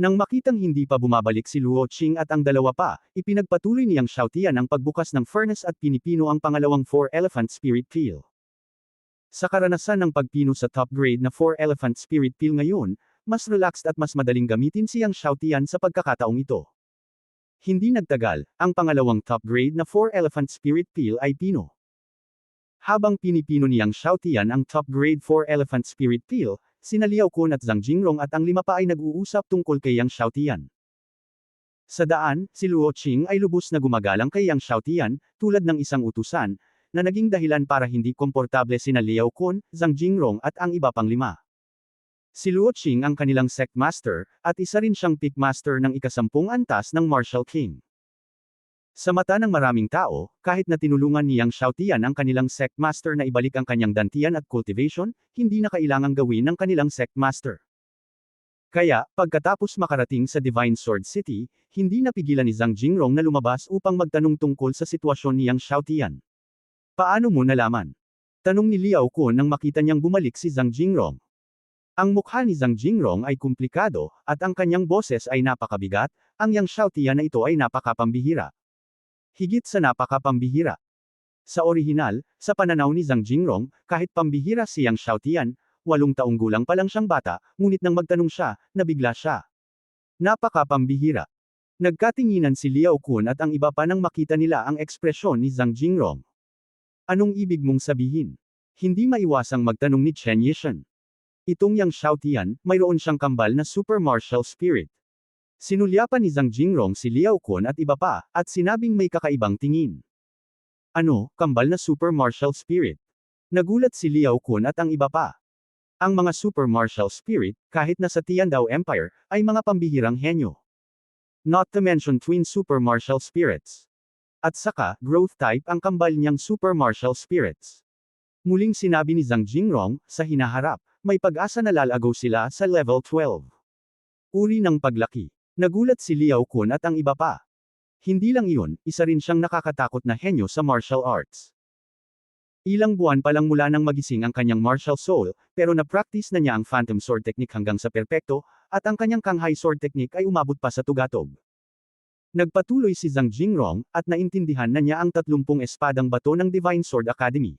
Nang makitang hindi pa bumabalik si Luo Qing at ang dalawa pa, ipinagpatuloy niyang Xiaotian ang pagbukas ng furnace at pinipino ang pangalawang 4-elephant spirit peel. Sa karanasan ng pagpino sa top grade na 4-elephant spirit peel ngayon, mas relaxed at mas madaling gamitin siyang Xiaotian sa pagkakataong ito. Hindi nagtagal, ang pangalawang top grade na 4-elephant spirit peel ay pino. Habang pinipino niyang Xiaotian ang top grade 4-elephant spirit peel, sina Liao Kun at Zhang Jingrong at ang lima pa ay nag-uusap tungkol kay Yang Xiaotian. Sa daan, si Luo Qing ay lubos na gumagalang kay Yang Xiaotian, tulad ng isang utusan, na naging dahilan para hindi komportable sina Liao Kun, Zhang Jingrong at ang iba pang lima. Si Luo Qing ang kanilang sect master, at isa rin siyang pick master ng ika-10 antas ng Martial King. Sa mata ng maraming tao, kahit na tinulungan niyang Xiaotian ang kanilang sect master na ibalik ang kanyang dantian at cultivation, hindi na kailangang gawin ng kanilang sect master. Kaya, pagkatapos makarating sa Divine Sword City, hindi napigilan ni Zhang Jingrong na lumabas upang magtanong tungkol sa sitwasyon niyang Xiaotian. Paano mo nalaman? Tanong ni Liao Kun nang makita niyang bumalik si Zhang Jingrong. Ang mukha ni Zhang Jingrong ay komplikado, at ang kanyang boses ay napakabigat, ang Yang Xiaotian na ito ay napakapambihira. Higit sa napakapambihira. Sa orihinal, sa pananaw ni Zhang Jingrong, kahit pambihira si Yang Xiaotian, 8 taong gulang pa lang siyang bata, ngunit nang magtanong siya, nabigla siya. Napakapambihira. Nagkatinginan si Liao Kun at ang iba pa nang makita nila ang ekspresyon ni Zhang Jingrong. Anong ibig mong sabihin? Hindi maiwasang magtanong ni Chen Yishan. Itong Yang Xiaotian, mayroon siyang kambal na super martial spirit. Sinulyapan ni Zhang Jingrong si Liao Kun at iba pa, at sinabing may kakaibang tingin. Ano, kambal na super martial spirit? Nagulat si Liao Kun at ang iba pa. Ang mga super martial spirit, kahit na sa Tiandao Empire, ay mga pambihirang henyo. Not to mention twin super martial spirits. At saka, growth type ang kambal niyang super martial spirits. Muling sinabi ni Zhang Jingrong, sa hinaharap, may pag-asa na lalago sila sa level 12. Uri ng paglaki. Nagulat si Liao Kun at ang iba pa. Hindi lang iyon, isa rin siyang nakakatakot na henyo sa martial arts. Ilang buwan pa lang mula nang magising ang kanyang martial soul, pero na-practice na niya ang Phantom Sword Technique hanggang sa perpekto, at ang kanyang Kanghai Sword Technique ay umabot pa sa tugatog. Nagpatuloy si Zhang Jingrong, at naintindihan na niya ang 30 espadang bato ng Divine Sword Academy.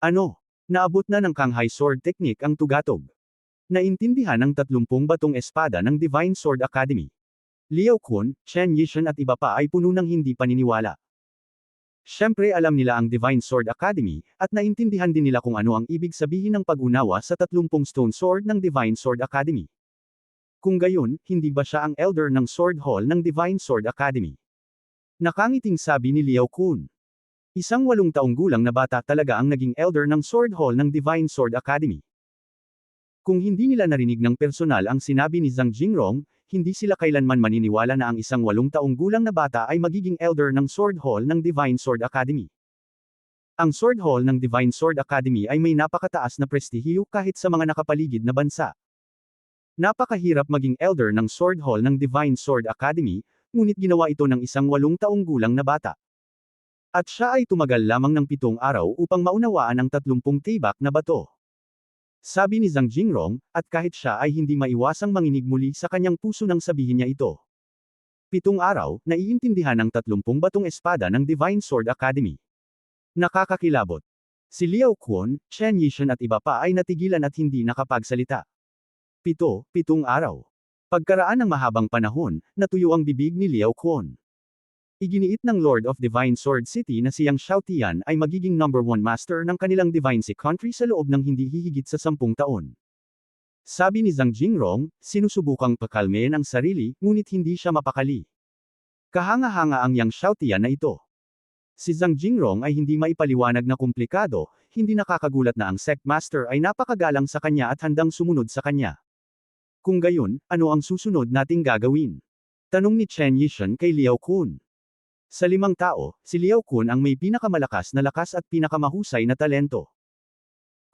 Ano? Naabot na ng Kanghai Sword Technique ang tugatog. Naintindihan ng 30 batong espada ng Divine Sword Academy. Liao Kun, Chen Yishan at iba pa ay puno ng hindi paniniwala. Siyempre alam nila ang Divine Sword Academy, at naintindihan din nila kung ano ang ibig sabihin ng pag-unawa sa 30 Stone Sword ng Divine Sword Academy. Kung gayon, hindi ba siya ang elder ng Sword Hall ng Divine Sword Academy? Nakangiting sabi ni Liao Kun. Isang 8 taong gulang na bata talaga ang naging elder ng Sword Hall ng Divine Sword Academy. Kung hindi nila narinig ng personal ang sinabi ni Zhang Jingrong, hindi sila kailanman maniniwala na ang isang 8 taong gulang na bata ay magiging elder ng Sword Hall ng Divine Sword Academy. Ang Sword Hall ng Divine Sword Academy ay may napakataas na prestihiyo kahit sa mga nakapaligid na bansa. Napakahirap maging elder ng Sword Hall ng Divine Sword Academy, ngunit ginawa ito ng isang 8 taong gulang na bata. At siya ay tumagal lamang ng 7 araw upang maunawaan ang 30 tibak na bato. Sabi ni Zhang Jingrong, at kahit siya ay hindi maiwasang manginig muli sa kanyang puso nang sabihin niya ito. 7 araw, naiintindihan ang 30 batong espada ng Divine Sword Academy. Nakakakilabot. Si Liao Quan, Chen Yishan at iba pa ay natigilan at hindi nakapagsalita. 7 araw. Pagkaraan ng mahabang panahon, natuyo ang bibig ni Liao Quan. Iginiit ng Lord of Divine Sword City na siyang Xiaotian ay magiging #1 master ng kanilang Divine Sea Country sa loob ng hindi hihigit sa 10 taon. Sabi ni Zhang Jingrong, sinusubukang pakalmehin ang sarili, ngunit hindi siya mapakali. Kahanga-hanga ang yang Xiaotian na ito. Si Zhang Jingrong ay hindi maipaliwanag na komplikado, hindi nakakagulat na ang Sect Master ay napakagalang sa kanya at handang sumunod sa kanya. Kung gayon, ano ang susunod nating gagawin? Tanong ni Chen Yishan kay Liao Kun. Sa 5 tao, si Liao Kun ang may pinakamalakas na lakas at pinakamahusay na talento.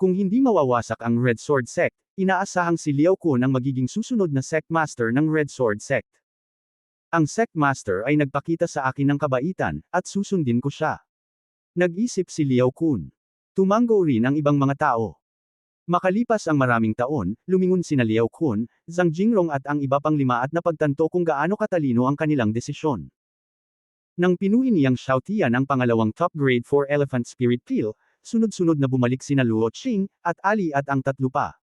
Kung hindi mawawasak ang Red Sword Sect, inaasahang si Liao Kun ang magiging susunod na Sect Master ng Red Sword Sect. Ang Sect Master ay nagpakita sa akin ng kabaitan, at susundin ko siya. Nag-isip si Liao Kun. Tumango rin ang ibang mga tao. Makalipas ang maraming taon, lumingon sina Liao Kun, Zhang Jingrong at ang iba pang 5 at napagtanto kung gaano katalino ang kanilang desisyon. Nang pinuhin niyang Xiaotian ang pangalawang top grade 4 Elephant Spirit Peel, sunod-sunod na bumalik sina Luo Qing, at Ali at ang 3 pa.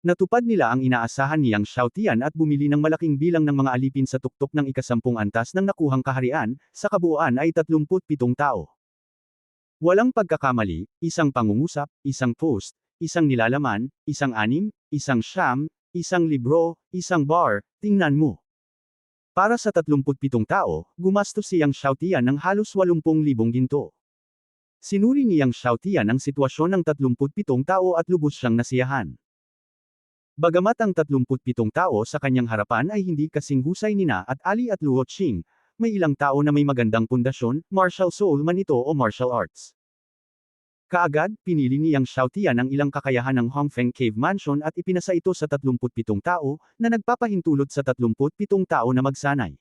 Natupad nila ang inaasahan niyang Xiaotian at bumili ng malaking bilang ng mga alipin sa tuktok ng ika-10 antas ng nakuhang kaharian, sa kabuuan ay 37 tao. Walang pagkakamali, isang pangungusap, isang post, isang nilalaman, isang anim, isang siyam, isang libro, isang bar, tingnan mo. Para sa 37 tao, gumastos siyang Xiaotian ng halos 80,000 ginto. Sinuri niyang Xiaotian ang sitwasyon ng 37 tao at lubos siyang nasiyahan. Bagamat ang 37 tao sa kanyang harapan ay hindi kasing husay nina at Ali at Luo Qing, may ilang tao na may magandang pundasyon, martial soul man ito o martial arts. Kaagad, pinili niyang Xiaotian ang ilang kakayahan ng Hongfeng Cave Mansion at ipinasa ito sa 37 tao, na nagpapahintulot sa 37 tao na magsanay.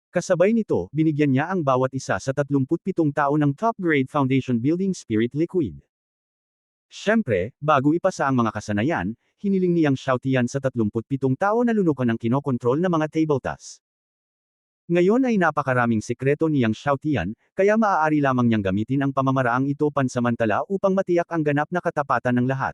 Kasabay nito, binigyan niya ang bawat isa sa 37 tao ng top-grade Foundation Building Spirit Liquid. Siyempre, bago ipasa ang mga kasanayan, hiniling niyang Xiaotian sa 37 tao na lunukan ng kinokontrol na mga table tasks. Ngayon ay napakaraming sikreto niyang Xiaotian, kaya maaari lamang niyang gamitin ang pamamaraang ito pansamantala upang matiyak ang ganap na katapatan ng lahat.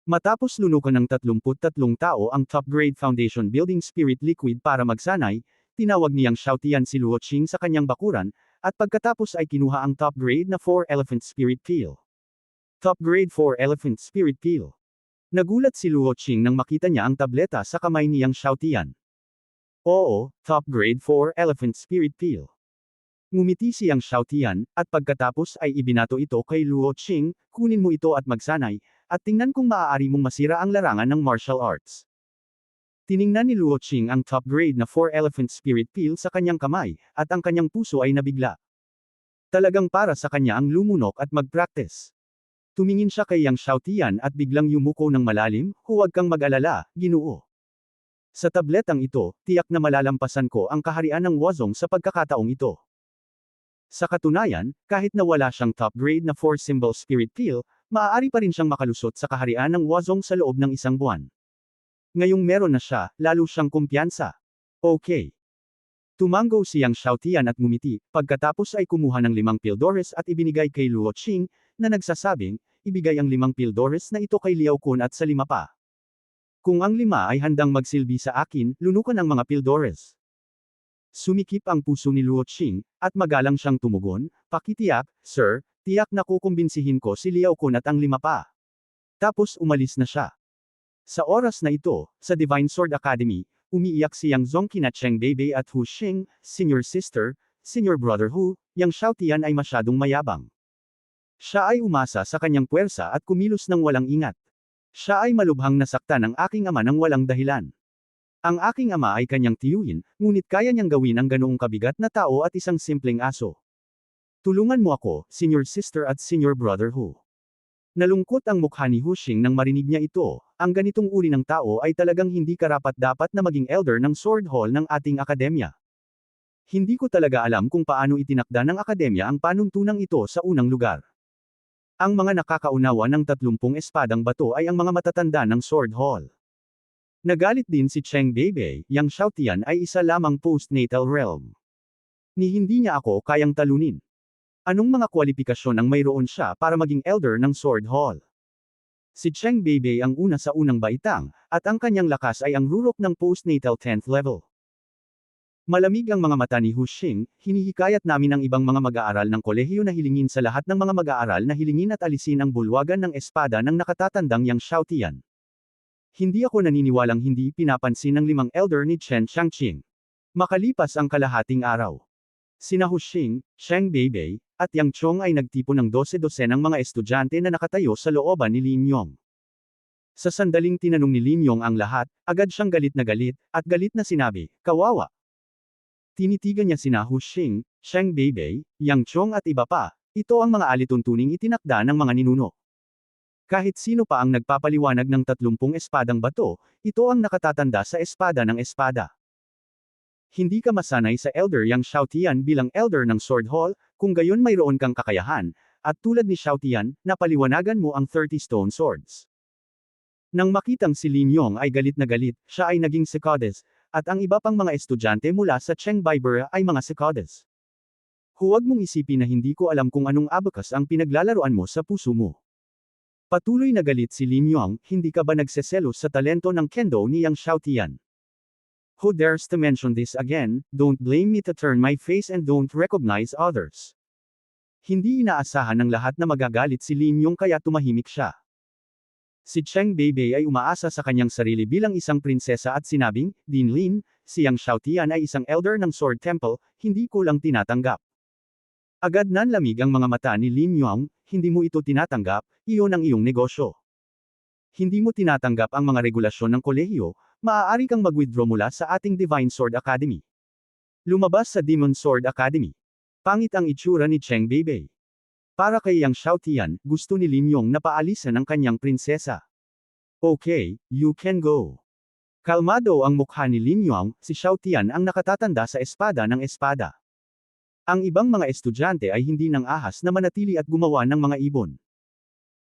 Matapos lunukan ng 33 tao ang top-grade Foundation Building Spirit Liquid para magsanay, tinawag niyang Xiaotian si Luo Qing sa kanyang bakuran, at pagkatapos ay kinuha ang top-grade na 4 Elephant Spirit Peel. Top-grade 4 Elephant Spirit Peel. Nagulat si Luo Qing nang makita niya ang tableta sa kamay niyang Xiaotian. Oo, top grade 4 Elephant Spirit Peel. Ngumiti siyang Xiaotian, at pagkatapos ay ibinato ito kay Luo Qing, kunin mo ito at magsanay, at tingnan kung maaari mong masira ang larangan ng martial arts. Tiningnan ni Luo Qing ang top grade na 4 Elephant Spirit Peel sa kanyang kamay, at ang kanyang puso ay nabigla. Talagang para sa kanya ang lumunok at mag-practice. Tumingin siya kay Yang Xiaotian at biglang yumuko ng malalim, huwag kang mag-alala, Ginoo. Sa tabletang ito, tiyak na malalampasan ko ang kaharian ng Wuzong sa pagkakataong ito. Sa katunayan, kahit na wala siyang top grade na 4 symbol spirit peel, maaari pa rin siyang makalusot sa kaharian ng Wuzong sa loob ng 1 buwan. Ngayong meron na siya, lalo siyang kumpiyansa. Okay. Tumango siyang Xiaotian at ngumiti, pagkatapos ay kumuha ng 5 Pildores at ibinigay kay Luo Qing, na nagsasabing, ibigay ang 5 Pildores na ito kay Liao Kun at sa 5 pa. Kung ang 5 ay handang magsilbi sa akin, lunukan ang mga Pildores. Sumikip ang puso ni Luo Qing, at magalang siyang tumugon, pakitiyak, sir, tiyak na kukumbinsihin ko si Liao Kun at ang 5 pa. Tapos umalis na siya. Sa oras na ito, sa Divine Sword Academy, umiiyak si Yang Zongqin at Cheng Beibei at Hu Xing, Senior Sister, Senior Brother Hu, Yang Xiaotian ay masyadong mayabang. Siya ay umasa sa kanyang puwersa at kumilos ng walang ingat. Siya ay malubhang nasaktan ng aking ama ng walang dahilan. Ang aking ama ay kanyang tiyuhin, ngunit kaya niyang gawin ang ganoong kabigat na tao at isang simpleng aso. Tulungan mo ako, senior sister at senior brother Hu. Nalungkot ang mukha ni Hushing nang marinig niya ito, ang ganitong uri ng tao ay talagang hindi karapat-dapat na maging elder ng Sword Hall ng ating akademya. Hindi ko talaga alam kung paano itinakda ng akademya ang panuntunang ito sa unang lugar. Ang mga nakakaunawa ng 30 espadang bato ay ang mga matatanda ng Sword Hall. Nagalit din si Cheng Beibei, Yang Xiaotian ay isa lamang postnatal realm. Ni hindi niya ako kayang talunin. Anong mga kwalifikasyon ang mayroon siya para maging elder ng Sword Hall? Si Cheng Beibei ang una sa unang baitang, at ang kanyang lakas ay ang rurok ng postnatal 10th level. Malamig ang mga mata ni Hu Xing, hinihikayat namin ang ibang mga mag-aaral ng kolehiyo na hilingin sa lahat ng mga mag-aaral na hilingin at alisin ang bulwagan ng espada ng nakatatandang Yang Xiaotian. Hindi ako naniniwalang hindi pinapansin ng 5 elder ni Chen Changqing. Makalipas ang kalahating araw. Sina Hu Xing, Cheng Beibei, at Yang Chong ay nagtipon ng 12-dosenang mga estudyante na nakatayo sa looban ni Lin Yong. Sa sandaling tinanong ni Lin Yong ang lahat, agad siyang galit na sinabi, "Kawawa." Tinitigan niya sina Hu Xing, Cheng Beibei, Yang Chong at iba pa, ito ang mga alituntuning itinakda ng mga ninuno. Kahit sino pa ang nagpapaliwanag ng 30 espadang bato, ito ang nakatatanda sa espada ng espada. Hindi ka masanay sa elder Yang Xiaotian bilang elder ng Sword Hall, kung gayon mayroon kang kakayahan, at tulad ni Xiaotian, napaliwanagan mo ang 30 stone swords. Nang makitang si Lin Yong ay galit na galit, siya ay naging Sekodes, at ang iba pang mga estudyante mula sa Cheng Baibura ay mga Sekodes. Huwag mong isipin na hindi ko alam kung anong abacus ang pinaglalaroan mo sa puso mo. Patuloy na galit si Lin Yong, hindi ka ba nagseselos sa talento ng kendo ni Yang Xiaotian? Who dares to mention this again, don't blame me to turn my face and don't recognize others. Hindi inaasahan ng lahat na magagalit si Lin Yong kaya tumahimik siya. Si Cheng Beibei ay umaasa sa kanyang sarili bilang isang prinsesa at sinabing, "Din Lin, si Yang Xiaotian ay isang elder ng Sword Temple, hindi ko lang tinatanggap." Agad nanlamig ang mga mata ni Lin Yong, hindi mo ito tinatanggap, iyon ang iyong negosyo. Hindi mo tinatanggap ang mga regulasyon ng kolehiyo, maaari kang mag-withdraw mula sa ating Divine Sword Academy. Lumabas sa Demon Sword Academy. Pangit ang itsura ni Cheng Beibei. Para kay Yang Xiaotian, gusto ni Lin Yong na paalisan ang kanyang prinsesa. Okay, you can go. Kalmado ang mukha ni Lin Yong, si Xiaotian ang nakatatanda sa espada ng espada. Ang ibang mga estudyante ay hindi nang ahas na manatili at gumawa ng mga ibon.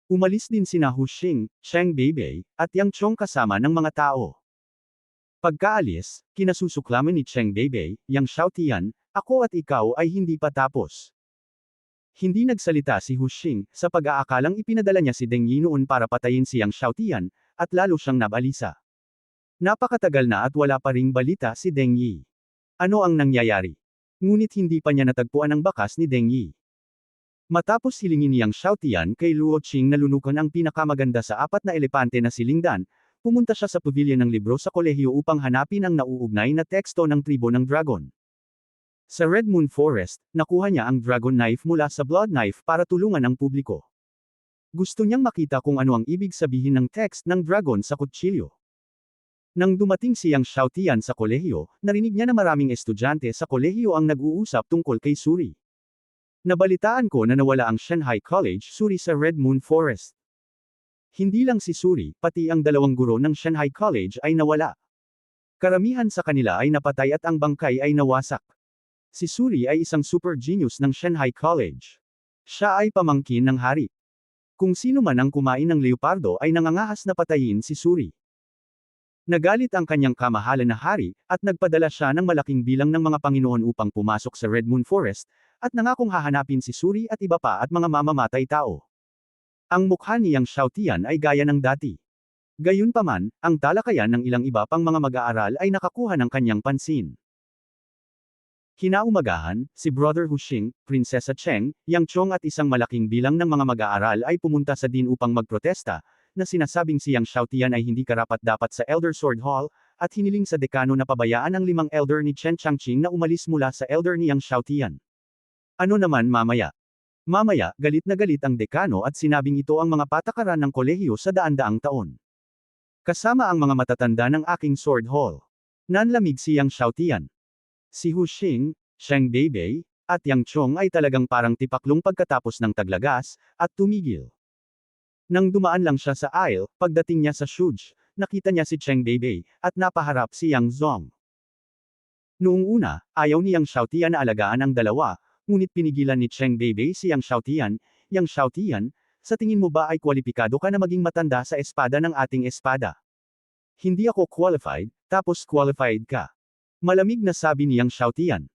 Umalis din sina Hu Xing, Cheng Beibei, at Yang Chong kasama ng mga tao. Pagkaalis, kinasusuklaman ni Cheng Beibei, Yang Xiaotian, "Ako at ikaw ay hindi pa tapos." Hindi nagsalita si Hu Xing, sa pag-aakalang ipinadala niya si Deng Yi noon para patayin si Yang Xiaotian, at lalo siyang nabalisa. Napakatagal na at wala pa ring balita si Deng Yi. Ano ang nangyayari? Ngunit hindi pa niya natagpuan ang bakas ni Deng Yi. Matapos hilingin ni Yang Xiaotian kay Luo Qing na lunukan ang pinakamaganda sa 4 na elepante na si Lingdan, pumunta siya sa pavilion ng libro sa kolehiyo upang hanapin ang nauugnay na teksto ng tribo ng dragon. Sa Red Moon Forest, nakuha niya ang dragon knife mula sa blood knife para tulungan ang publiko. Gusto niyang makita kung ano ang ibig sabihin ng text ng dragon sa kutsilyo. Nang dumating si Yang Xiaotian sa kolehiyo, narinig niya na maraming estudyante sa kolehiyo ang nag-uusap tungkol kay Suri. Nabalitaan ko na nawala ang Shanghai College Suri sa Red Moon Forest. Hindi lang si Suri, pati ang 2 guro ng Shanghai College ay nawala. Karamihan sa kanila ay napatay at ang bangkay ay nawasak. Si Suri ay isang super genius ng Shanghai College. Siya ay pamangkin ng hari. Kung sino man ang kumain ng leopardo ay nangangahas na patayin si Suri. Nagalit ang kanyang kamahalan na hari, at nagpadala siya ng malaking bilang ng mga Panginoon upang pumasok sa Red Moon Forest, at nangakong hahanapin si Suri at iba pa at mga mamamatay tao. Ang mukha ni Yang Xiaotian ay gaya ng dati. Gayunpaman, ang talakayan ng ilang iba pang mga mag-aaral ay nakakuha ng kanyang pansin. Kinaumagahan, si Brother Hu Xing, Prinsesa Cheng, Yang Chong at isang malaking bilang ng mga mag-aaral ay pumunta sa din upang magprotesta, na sinasabing si Yang Xiaotian ay hindi karapat-dapat sa Elder Sword Hall, at hiniling sa dekano na pabayaan ang 5 elder ni Chen Changqing na umalis mula sa elder ni Yang Xiaotian. Ano naman mamaya? Mamaya, galit na galit ang dekano at sinabing ito ang mga patakaran ng kolehiyo sa daan-daang taon. Kasama ang mga matatanda ng aking Sword Hall. Nanlamig si Yang Xiaotian. Si Hu Xing, Sheng Beibei, at Yang Chong ay talagang parang tipaklong pagkatapos ng taglagas, at tumigil. Nang dumaan lang siya sa aisle, pagdating niya sa Shuj, nakita niya si Cheng Beibei, at napaharap si Yang Zong. Noong una, ayaw ni Yang Xiaotian na alagaan ang dalawa, ngunit pinigilan ni Cheng Beibei si Yang Xiaotian. Yang Xiaotian, sa tingin mo ba ay kwalipikado ka na maging matanda sa espada ng ating espada? Hindi ako qualified, tapos qualified ka. Malamig na sabi ni Yang Xiaotian.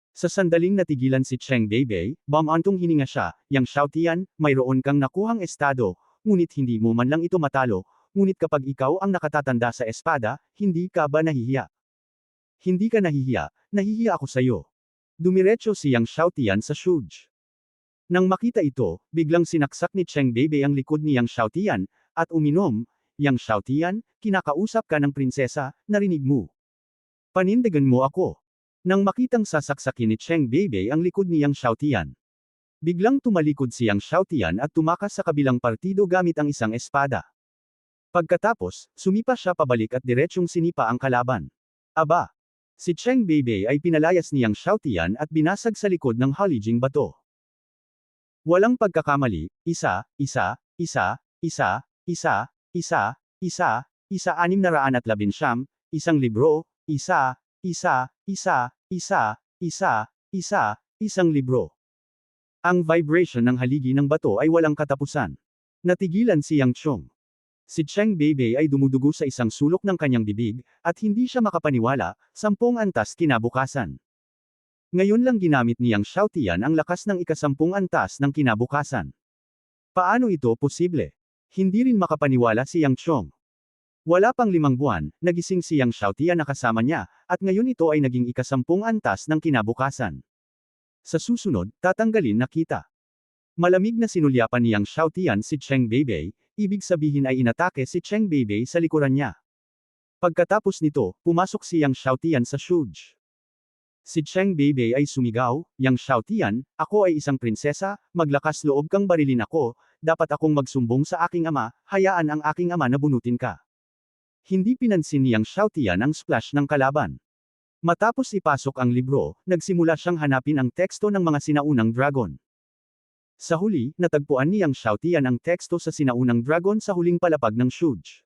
Sa sandaling natigilan si Cheng Beibei, bumantong hininga siya. Yang Xiaotian, mayroon kang nakuhang estado, ngunit hindi mo man lang ito matalo, ngunit kapag ikaw ang nakatatanda sa espada, hindi ka ba nahihiya? Hindi ka nahihiya, nahihiya ako sa'yo. Dumiretso si Yang Xiaotian sa Shuj. Nang makita ito, biglang sinaksak ni Cheng Beibei ang likod ni Yang Xiaotian, at uminom. Yang Xiaotian, kinakausap ka ng prinsesa, narinig mo. Panindigan mo ako. Nang makitang sasaksakin ni Cheng Beibei ang likod ni Yang Xiaotian. Biglang tumalikod si Yang Xiaotian at tumakas sa kabilang partido gamit ang isang espada. Pagkatapos, sumipa siya pabalik at diretsyong sinipa ang kalaban. Aba! Si Cheng Beibei ay pinalayas ni Yang Xiaotian at binasag sa likod ng halijing bato. Walang pagkakamali, isa, 619, isang libro, isang libro. Ang vibration ng haligi ng bato ay walang katapusan. Natigilan si Yang Chong. Si Cheng Beibei ay dumudugo sa isang sulok ng kanyang bibig, at hindi siya makapaniwala, 10 antas kinabukasan. Ngayon lang ginamit ni Yang Xiaotian ang lakas ng ika-10 antas ng kinabukasan. Paano ito posible? Hindi rin makapaniwala si Yang Chong. Wala pang 5 buwan, nagising si Yang Xiaotian na kasama niya, at ngayon ito ay naging ika-10 antas ng kinabukasan. Sa susunod, tatanggalin na kita. Malamig na sinulyapan ni Yang Xiaotian si Cheng Beibei, ibig sabihin ay inatake si Cheng Beibei sa likuran niya. Pagkatapos nito, pumasok si Yang Xiaotian sa Shuj. Si Cheng Beibei ay sumigaw, Yang Xiaotian, ako ay isang prinsesa, maglakas loob kang barilin ako, dapat akong magsumbong sa aking ama, hayaan ang aking ama na bunutin ka. Hindi pinansin ni Yang Xiaotian ang splash ng kalaban. Matapos ipasok ang libro, nagsimula siyang hanapin ang teksto ng mga sinaunang dragon. Sa huli, natagpuan ni Yang Xiaotian ang teksto sa sinaunang dragon sa huling palapag ng Shuj.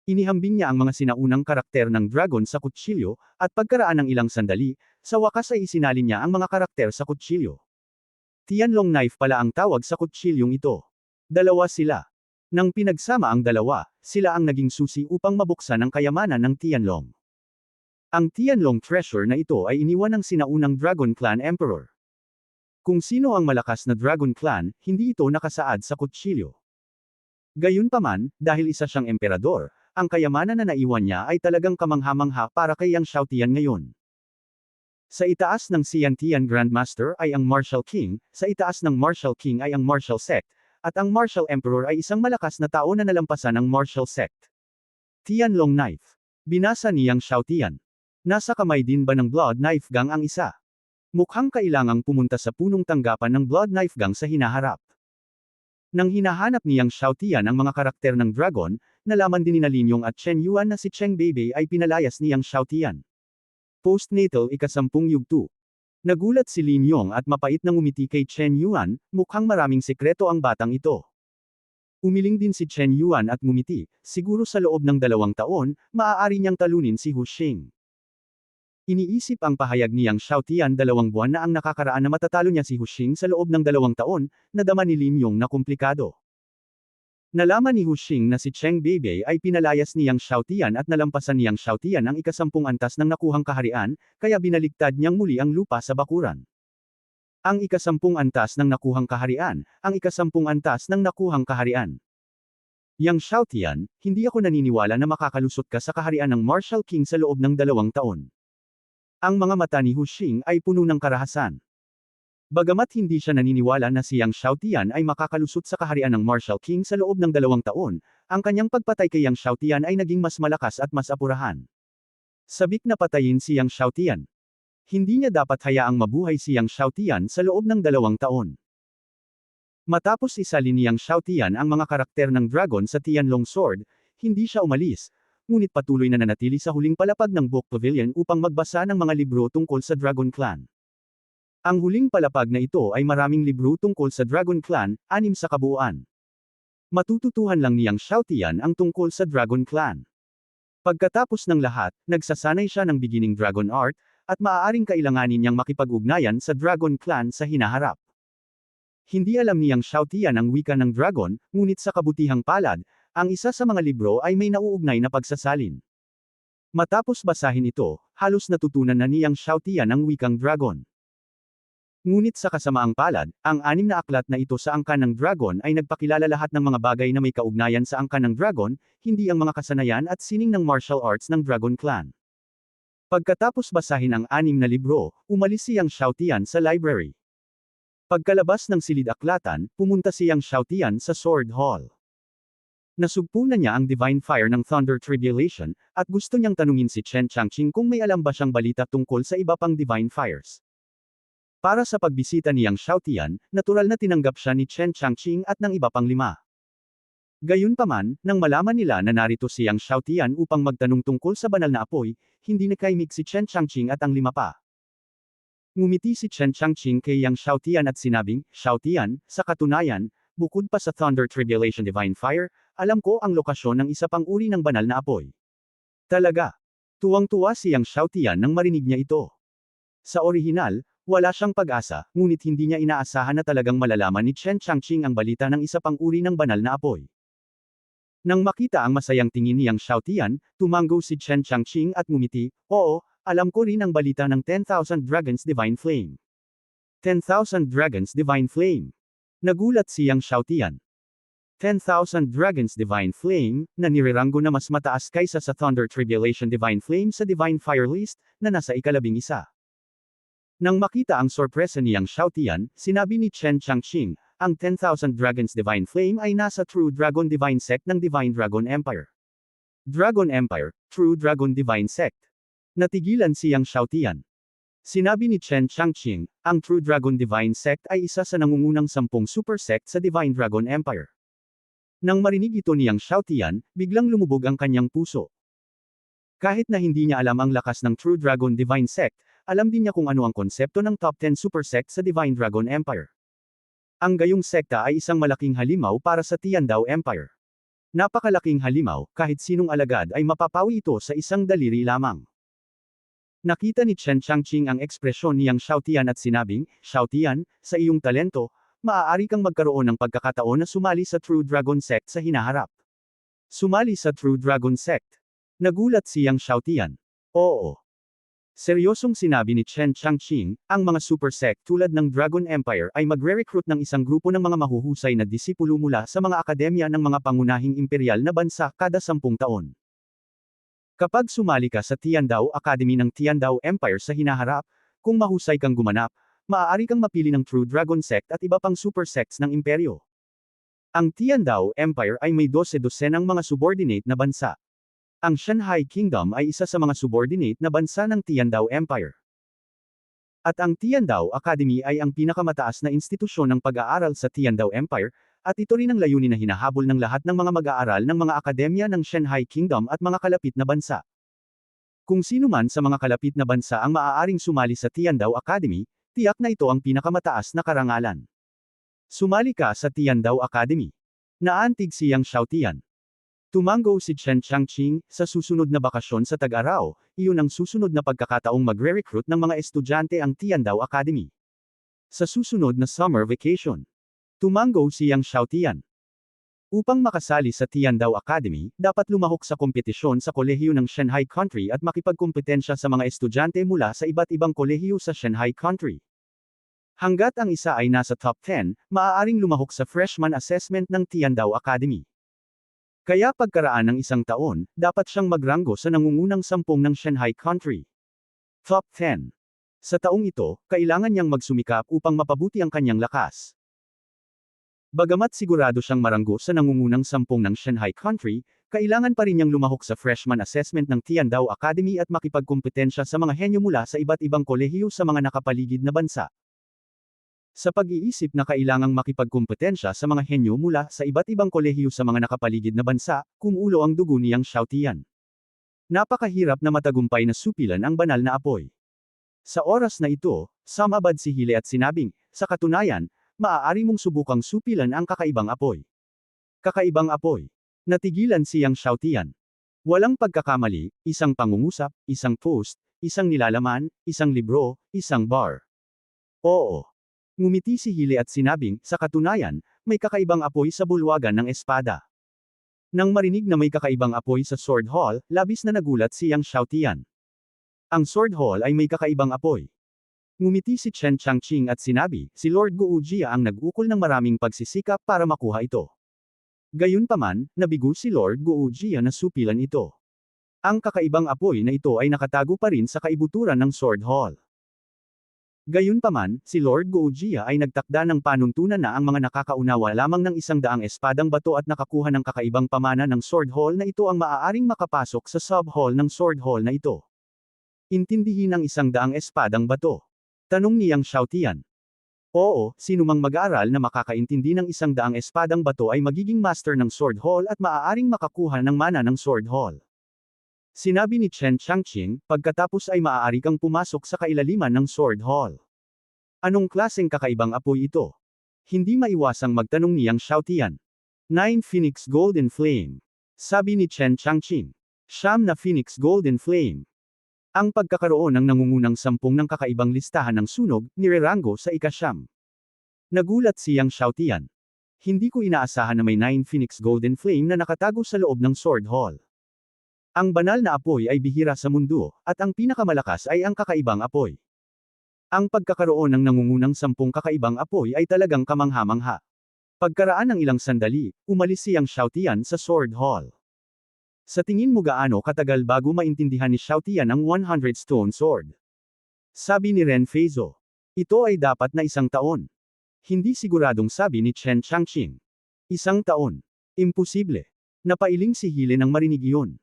Inihambing niya ang mga sinaunang karakter ng dragon sa kutsilyo, at pagkaraan ng ilang sandali, sa wakas ay isinalin niya ang mga karakter sa kutsilyo. Tianlong knife pala ang tawag sa kutsilyong ito. Dalawa sila. Nang pinagsama ang dalawa, sila ang naging susi upang mabuksan ang kayamanan ng Tianlong. Ang Tianlong treasure na ito ay iniwan ng sinaunang Dragon Clan Emperor. Kung sino ang malakas na Dragon Clan, hindi ito nakasaad sa kutsilyo. Gayunpaman, dahil isa siyang emperador, ang kayamanan na naiwan niya ay talagang kamangha-mangha para kay Yang Xiaotian ngayon. Sa itaas ng Xiantian Grandmaster ay ang Martial King, sa itaas ng Martial King ay ang Martial Sect, at ang Martial Emperor ay isang malakas na tao na nalampasan ng Martial Sect. Tianlong Knife. Binasa ni Yang Xiaotian. Nasa kamay din ba ng Blood Knife Gang ang isa? Mukhang kailangang pumunta sa punong tanggapan ng Blood Knife Gang sa hinaharap. Nang hinahanap ni Yang Xiaotian ang mga karakter ng dragon, nalaman din ni Lin Yong at Chen Yuan na si Cheng Beibei ay pinalayas ni Yang Xiaotian. Postnatal ika-10 yugto. Nagulat si Lin Yong at mapait na ngumiti kay Chen Yuan, mukhang maraming sekreto ang batang ito. Umiling din si Chen Yuan at ngumiti, siguro sa loob ng 2 taon, maaari niyang talunin si Hu Xing. Iniisip ang pahayag ni Yang Xiaotian 2 buwan na ang nakakaraan na matatalo niya si Hu Xing sa loob ng 2 taon, nadama ni Lin Yong na komplikado. Nalaman ni Hu Xing na si Cheng Beibei ay pinalayas ni Yang Xiaotian at nalampasan ni Yang Xiaotian ang ika-10 antas ng nakuhang kaharian, kaya binaligtad niyang muli ang lupa sa bakuran. Ang ika-10 antas ng nakuhang kaharian, ang ika-10 antas ng nakuhang kaharian. Yang Xiaotian, hindi ako naniniwala na makakalusot ka sa kaharian ng Martial King sa loob ng 2 taon. Ang mga mata ni Hu Xing ay puno ng karahasan. Bagamat hindi siya naniniwala na si Yang Xiaotian ay makakalusot sa kaharian ng Martial King sa loob ng 2 taon, ang kanyang pagpatay kay Yang Xiaotian ay naging mas malakas at mas apurahan. Sabik na patayin si Yang Xiaotian. Hindi niya dapat hayaang mabuhay si Yang Xiaotian sa loob ng 2 taon. Matapos isalin ni Yang Xiaotian ang mga karakter ng dragon sa Tianlong Sword, hindi siya umalis, ngunit patuloy na nanatili sa huling palapag ng Book Pavilion upang magbasa ng mga libro tungkol sa Dragon Clan. Ang huling palapag na ito ay maraming libro tungkol sa Dragon Clan, 6 sa kabuuan. Matututuhan lang niyang Xiaotian ang tungkol sa Dragon Clan. Pagkatapos ng lahat, nagsasanay siya ng beginning Dragon Art, at maaaring kailanganin niyang makipag-ugnayan sa Dragon Clan sa hinaharap. Hindi alam niyang Xiaotian ang wika ng Dragon, ngunit sa kabutihang palad, ang isa sa mga libro ay may nauugnay na pagsasalin. Matapos basahin ito, halos natutunan na niyang Xiaotian ang wikang Dragon. Ngunit sa kasamaang palad, ang 6 na aklat na ito sa angkan ng Dragon ay nagpakilala lahat ng mga bagay na may kaugnayan sa angkan ng Dragon, hindi ang mga kasanayan at sining ng martial arts ng Dragon Clan. Pagkatapos basahin ang 6 na libro, umalis siyang Xiaotian sa library. Pagkalabas ng silid-aklatan, pumunta siyang Xiaotian sa Sword Hall. Nasugpo na niya ang Divine Fire ng Thunder Tribulation, at gusto niyang tanungin si Chen Changqing kung may alam ba siyang balita tungkol sa iba pang Divine Fires. Para sa pagbisita niyang Xiaotian, natural na tinanggap siya ni Chen Changqing at ng iba pang 5. Gayunpaman, nang malaman nila na narito siyang Xiaotian upang magtanong tungkol sa banal na apoy, hindi nakaimik si Chen Changqing at ang 5 pa. Ngumiti si Chen Changqing kay Yang Xiaotian at sinabing, Xiaotian, sa katunayan, bukod pa sa Thunder Tribulation Divine Fire, alam ko ang lokasyon ng isa pang uri ng banal na apoy. Talaga. Tuwang-tuwa siyang Xiaotian nang marinig niya ito. Sa orihinal, wala siyang pag-asa, ngunit hindi niya inaasahan na talagang malalaman ni Chen Changqing ang balita ng isa pang uri ng banal na apoy. Nang makita ang masayang tingin niyang Xiaotian, tumango si Chen Changqing at ngumiti, oo, alam ko rin ang balita ng 10,000 Dragons Divine Flame. 10,000 Dragons Divine Flame. Nagulat siyang Xiaotian. 10,000 Dragons Divine Flame, na nireranggo na mas mataas kaysa sa Thunder Tribulation Divine Flame sa Divine Fire List, na nasa ika-11. Nang makita ang sorpresa niyang Xiaotian, sinabi ni Chen Changqing, ang 10,000 Dragons Divine Flame ay nasa True Dragon Divine Sect ng Divine Dragon Empire. Dragon Empire, True Dragon Divine Sect. Natigilan siyang Xiaotian. Sinabi ni Chen Changqing, ang True Dragon Divine Sect ay isa sa nangungunang 10 super sect sa Divine Dragon Empire. Nang marinig ito niyang Xiaotian, biglang lumubog ang kanyang puso. Kahit na hindi niya alam ang lakas ng True Dragon Divine Sect, alam din niya kung ano ang konsepto ng top 10 super sect sa Divine Dragon Empire. Ang gayong sekta ay isang malaking halimaw para sa Tiandao Empire. Napakalaking halimaw, kahit sinong alagad ay mapapawi ito sa isang daliri lamang. Nakita ni Chen Changqing ang ekspresyon niyang Xiaotian at sinabing, Xiaotian, sa iyong talento, maaari kang magkaroon ng pagkakataon na sumali sa True Dragon Sect sa hinaharap. Sumali sa True Dragon Sect. Nagulat siyang Xiaotian. Oo. Seryosong sinabi ni Chen Changqing, ang mga super sect tulad ng Dragon Empire ay magre-recruit ng isang grupo ng mga mahuhusay na disipulo mula sa mga akademya ng mga pangunahing imperial na bansa kada 10 taon. Kapag sumali ka sa Tiandao Academy ng Tiandao Empire sa hinaharap, kung mahusay kang gumanap, maaari kang mapili ng True Dragon Sect at iba pang super sects ng imperyo. Ang Tiandao Empire ay may 12-dosenang mga subordinate na bansa. Ang Shanhai Kingdom ay isa sa mga subordinate na bansa ng Tiandao Empire. At ang Tiandao Academy ay ang pinakamataas na institusyon ng pag-aaral sa Tiandao Empire, at ito rin ang layunin na hinahabol ng lahat ng mga mag-aaral ng mga akademya ng Shanhai Kingdom at mga kalapit na bansa. Kung sino man sa mga kalapit na bansa ang maaaring sumali sa Tiandao Academy, tiyak na ito ang pinakamataas na karangalan. Sumali ka sa Tiandao Academy. Naantig siyang Xiaotian. Tumango si Chen Changqing, sa susunod na bakasyon sa Tag-araw, iyon ang susunod na pagkakataong magre-recruit ng mga estudyante ang Tiandao Academy. Sa susunod na summer vacation. Tumango siyang Xiaotian. Upang makasali sa Tiandao Academy, dapat lumahok sa kompetisyon sa kolehiyo ng Shanghai Country at makipagkompetensya sa mga estudyante mula sa iba't ibang kolehiyo sa Shanghai Country. Hanggat ang isa ay nasa top 10, maaaring lumahok sa freshman assessment ng Tiandao Academy. Kaya pagkaraan ng isang taon, dapat siyang magranggo sa nangungunang 10 ng Shanghai Country. Top 10. Sa taong ito, kailangan niyang magsumikap upang mapabuti ang kanyang lakas. Bagamat sigurado siyang maranggo sa nangungunang 10 ng Shanghai Country, kailangan pa rin niyang lumahok sa freshman assessment ng Tiandao Academy at makipagkompetensya sa mga henyo mula sa iba't ibang kolehiyo sa mga nakapaligid na bansa. Sa pag-iisip na kailangang makipagkompetensya sa mga henyo mula sa iba't ibang kolehiyo sa mga nakapaligid na bansa, kumulo ang dugo niyang Xiaotian. Napakahirap na matagumpay na supilan ang banal na apoy. Sa oras na ito, sumabad si Hile at sinabing, sa katunayan, maaari mong subukang supilan ang kakaibang apoy. Kakaibang apoy. Natigilan siyang Xiaotian. Walang pagkakamali, isang pangungusap, isang post, isang nilalaman, isang libro, isang bar. Oo. Ngumiti si Hile at sinabing, sa katunayan, may kakaibang apoy sa bulwagan ng espada. Nang marinig na may kakaibang apoy sa Sword Hall, labis na nagulat siyang Xiaotian. Ang Sword Hall ay may kakaibang apoy. Ngumiti si Chen Changqing at sinabi, si Lord Guujia ang nag-ukol ng maraming pagsisikap para makuha ito. Gayunpaman, nabigo si Lord Guujia na supilan ito. Ang kakaibang apoy na ito ay nakatago pa rin sa kaibuturan ng Sword Hall. Gayunpaman, si Lord Guujia ay nagtakda ng panuntunan na ang mga nakakaunawa lamang ng 100 espadang bato at nakakuha ng kakaibang pamana ng Sword Hall na ito ang maaaring makapasok sa sub-hall ng Sword Hall na ito. Intindihin ang 100 espadang bato. Tanong niyang Xiaotian. Oo, sinumang mag-aaral na makakaintindi ng 100 espadang bato ay magiging master ng Sword Hall at maaaring makakuha ng mana ng Sword Hall. Sinabi ni Chen Changqing, pagkatapos ay maaari kang pumasok sa kailaliman ng Sword Hall. Anong klaseng kakaibang apoy ito? Hindi maiwasang magtanong niyang Xiaotian. 9 Phoenix Golden Flame. Sabi ni Chen Changqing. 9 na Phoenix Golden Flame. Ang pagkakaroon ng nangungunang 10 ng kakaibang listahan ng sunog, nirerango sa ika-9. Nagulat siyang Xiaotian. Hindi ko inaasahan na may 9 Phoenix Golden Flame na nakatago sa loob ng Sword Hall. Ang banal na apoy ay bihira sa mundo, at ang pinakamalakas ay ang kakaibang apoy. Ang pagkakaroon ng nangungunang 10 kakaibang apoy ay talagang kamangha-mangha. Pagkaraan ng ilang sandali, umalis siyang Xiaotian sa Sword Hall. Sa tingin mo gaano katagal bago maintindihan ni Xiaotian ang 100 Stone Sword? Sabi ni Ren Feizo. Ito ay dapat na 1 taon. Hindi siguradong sabi ni Chen Changqing. 1 taon. Imposible. Napailing si Hile nang marinig iyon.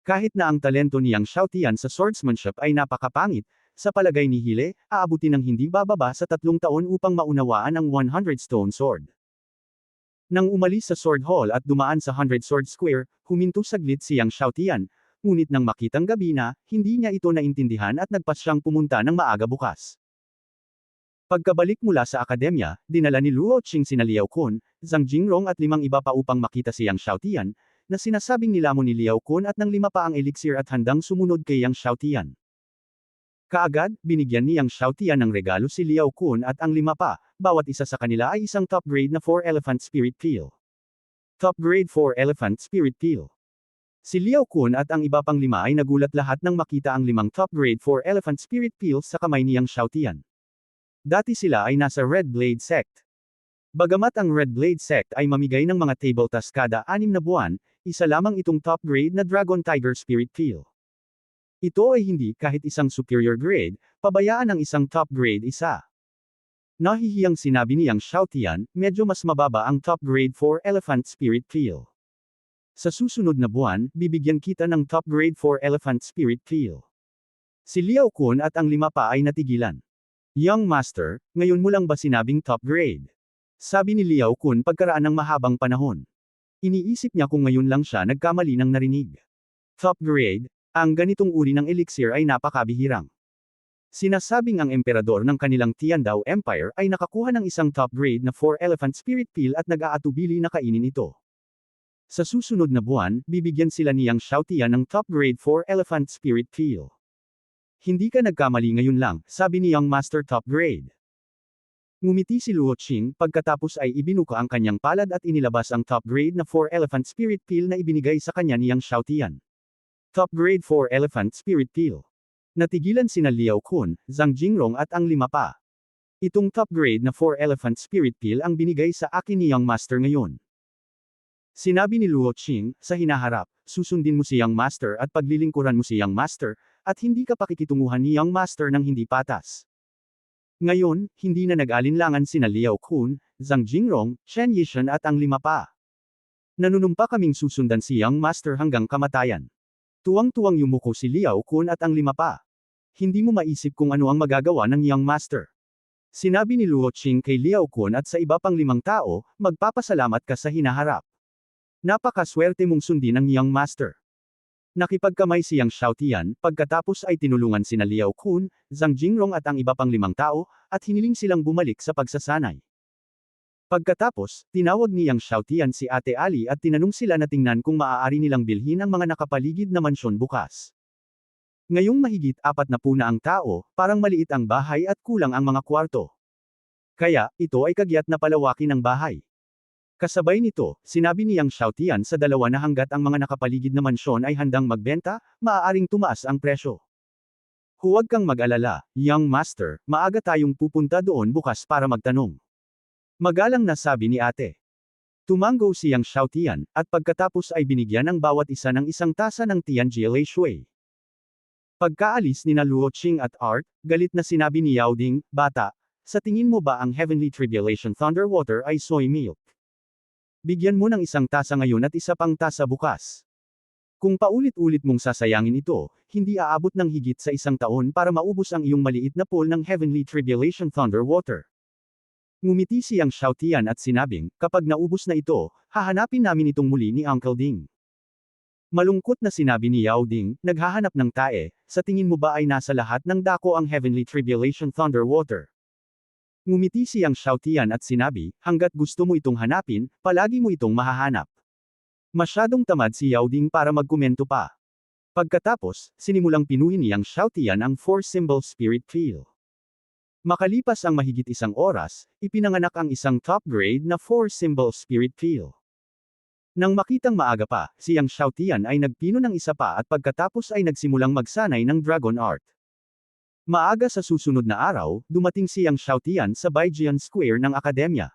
Kahit na ang talento niyang Xiaotian sa swordsmanship ay napakapangit, sa palagay ni Hile, aabutin ng hindi bababa sa 3 taon upang maunawaan ang 100 Stone Sword. Nang umalis sa Sword Hall at dumaan sa 100 Sword Square, huminto saglit siyang Xiaotian, ngunit nang makitang gabi na, hindi niya ito naintindihan at nagpas siyang pumunta ng maaga bukas. Pagkabalik mula sa akademya, dinala ni Luo Qing sina Liao Kun, Zhang Jingrong at 5 iba pa upang makita siyang Xiaotian, na sinasabing nilamon ni Liao Kun at ng 5 pa ang elixir at handang sumunod kay Yang Xiaotian. Kaagad, binigyan ni Yang Xiaotian ng regalo si Liao Kun at ang 5 pa, bawat isa sa kanila ay isang top grade na 4 Elephant Spirit Peel. Top grade 4 Elephant Spirit Peel. Si Liao Kun at ang iba pang 5 ay nagulat lahat nang makita ang 5 top grade 4 Elephant Spirit Peels sa kamay ni Yang Xiaotian. Dati sila ay nasa Red Blade Sect. Bagamat ang Red Blade Sect ay mamigay ng mga table tasks kada 6 na buwan, isa lamang itong top grade na Dragon Tiger Spirit Peel. Ito ay hindi kahit isang superior grade, pabayaan ang isang top grade isa. Nahihiyang sinabi ni Yang Xiaotian, medyo mas mababa ang top grade 4 Elephant Spirit Peel. Sa susunod na buwan, bibigyan kita ng top grade 4 Elephant Spirit Peel. Si Liao Kun at ang 5 pa ay natigilan. Young Master, ngayon mo lang ba sinabing top grade? Sabi ni Liao Kun pagkaraan ng mahabang panahon. Iniisip niya kung ngayon lang siya nagkamali ng narinig. Top grade, ang ganitong uri ng elixir ay napakabihirang. Sinasabing ang emperador ng kanilang Tiandao Empire ay nakakuha ng isang top grade na 4 Elephant Spirit Peel at nag-aatubili na kainin ito. Sa susunod na buwan, bibigyan sila ni Yang Xiaotian ng top grade 4 Elephant Spirit Peel. Hindi ka nagkamali ngayon lang, sabi ni Young Master top grade. Ngumiti si Luo Qing, pagkatapos ay ibinuka ang kanyang palad at inilabas ang top grade na 4 Elephant Spirit Peel na ibinigay sa kanya ni Yang Xiaotian. Top grade 4 Elephant Spirit Peel. Natigilan sina Liao Kun, Zhang Jingrong at ang 5 pa. Itong top grade na 4 Elephant Spirit Peel ang binigay sa akin ni Young Master ngayon. Sinabi ni Luo Qing, sa hinaharap, susundin mo si Young Master at paglilingkuran mo si Young Master, at hindi ka pakikitunguhan ni Young Master ng hindi patas. Ngayon, hindi na nag-alinlangan sina Liao Kun, Zhang Jingrong, Chen Yishan at ang 5 pa. Nanunumpa kaming susundan si Young Master hanggang kamatayan. Tuwang-tuwang yumuko si Liao Kun at ang 5 pa. Hindi mo maisip kung ano ang magagawa ng Young Master. Sinabi ni Luo Qing kay Liao Kun at sa iba pang 5 tao, magpapasalamat ka sa hinaharap. Napakaswerte mong sundin ang Young Master. Nakipagkamay siyang Xiaotian, pagkatapos ay tinulungan sina Liao Kun, Zhang Jingrong at ang iba pang 5 tao, at hiniling silang bumalik sa pagsasanay. Pagkatapos, tinawag niyang Xiaotian si Ate Ali at tinanong sila na tingnan kung maaari nilang bilhin ang mga nakapaligid na mansyon bukas. Ngayong mahigit 40 na ang tao, parang maliit ang bahay at kulang ang mga kwarto. Kaya, ito ay kagyat na palawakin ang bahay. Kasabay nito, sinabi niyang Xiaotian sa dalawa na hanggat ang mga nakapaligid na mansyon ay handang magbenta, maaaring tumaas ang presyo. Huwag kang mag-alala, young master, maaga tayong pupunta doon bukas para magtanong. Magalang na sabi ni ate. Tumango siyang Xiaotian, at pagkatapos ay binigyan ang bawat isa ng isang tasa ng Tianjia Shui. Pagkaalis ni Luo Qing at Art, galit na sinabi ni Yao Ding, bata, sa tingin mo ba ang Heavenly Tribulation Thunder Water ay soy milk? Bigyan mo ng isang tasa ngayon at isa pang tasa bukas. Kung paulit-ulit mong sasayangin ito, hindi aabot ng higit sa 1 taon para maubos ang iyong maliit na pool ng Heavenly Tribulation Thunder Water. Ngumiti siyang Xiaotian at sinabing, kapag naubos na ito, hahanapin namin itong muli ni Uncle Ding. Malungkot na sinabi ni Yao Ding, naghahanap ng tae, sa tingin mo ba ay nasa lahat ng dako ang Heavenly Tribulation Thunder Water? Ngumiti siyang Xiaotian at sinabi, hanggat gusto mo itong hanapin, palagi mo itong mahahanap. Masyadong tamad si Yao Ding para magkomento pa. Pagkatapos, sinimulang pinuhin niyang Xiaotian ang 4-symbol spirit peel. Makalipas ang mahigit 1 oras, ipinanganak ang isang top-grade na 4-symbol spirit peel. Nang makitang maaga pa, siyang Xiaotian ay nagpino ng isa pa at pagkatapos ay nagsimulang magsanay ng dragon art. Maaga sa susunod na araw, dumating siyang Xiaotian sa Baijian Square ng akademya.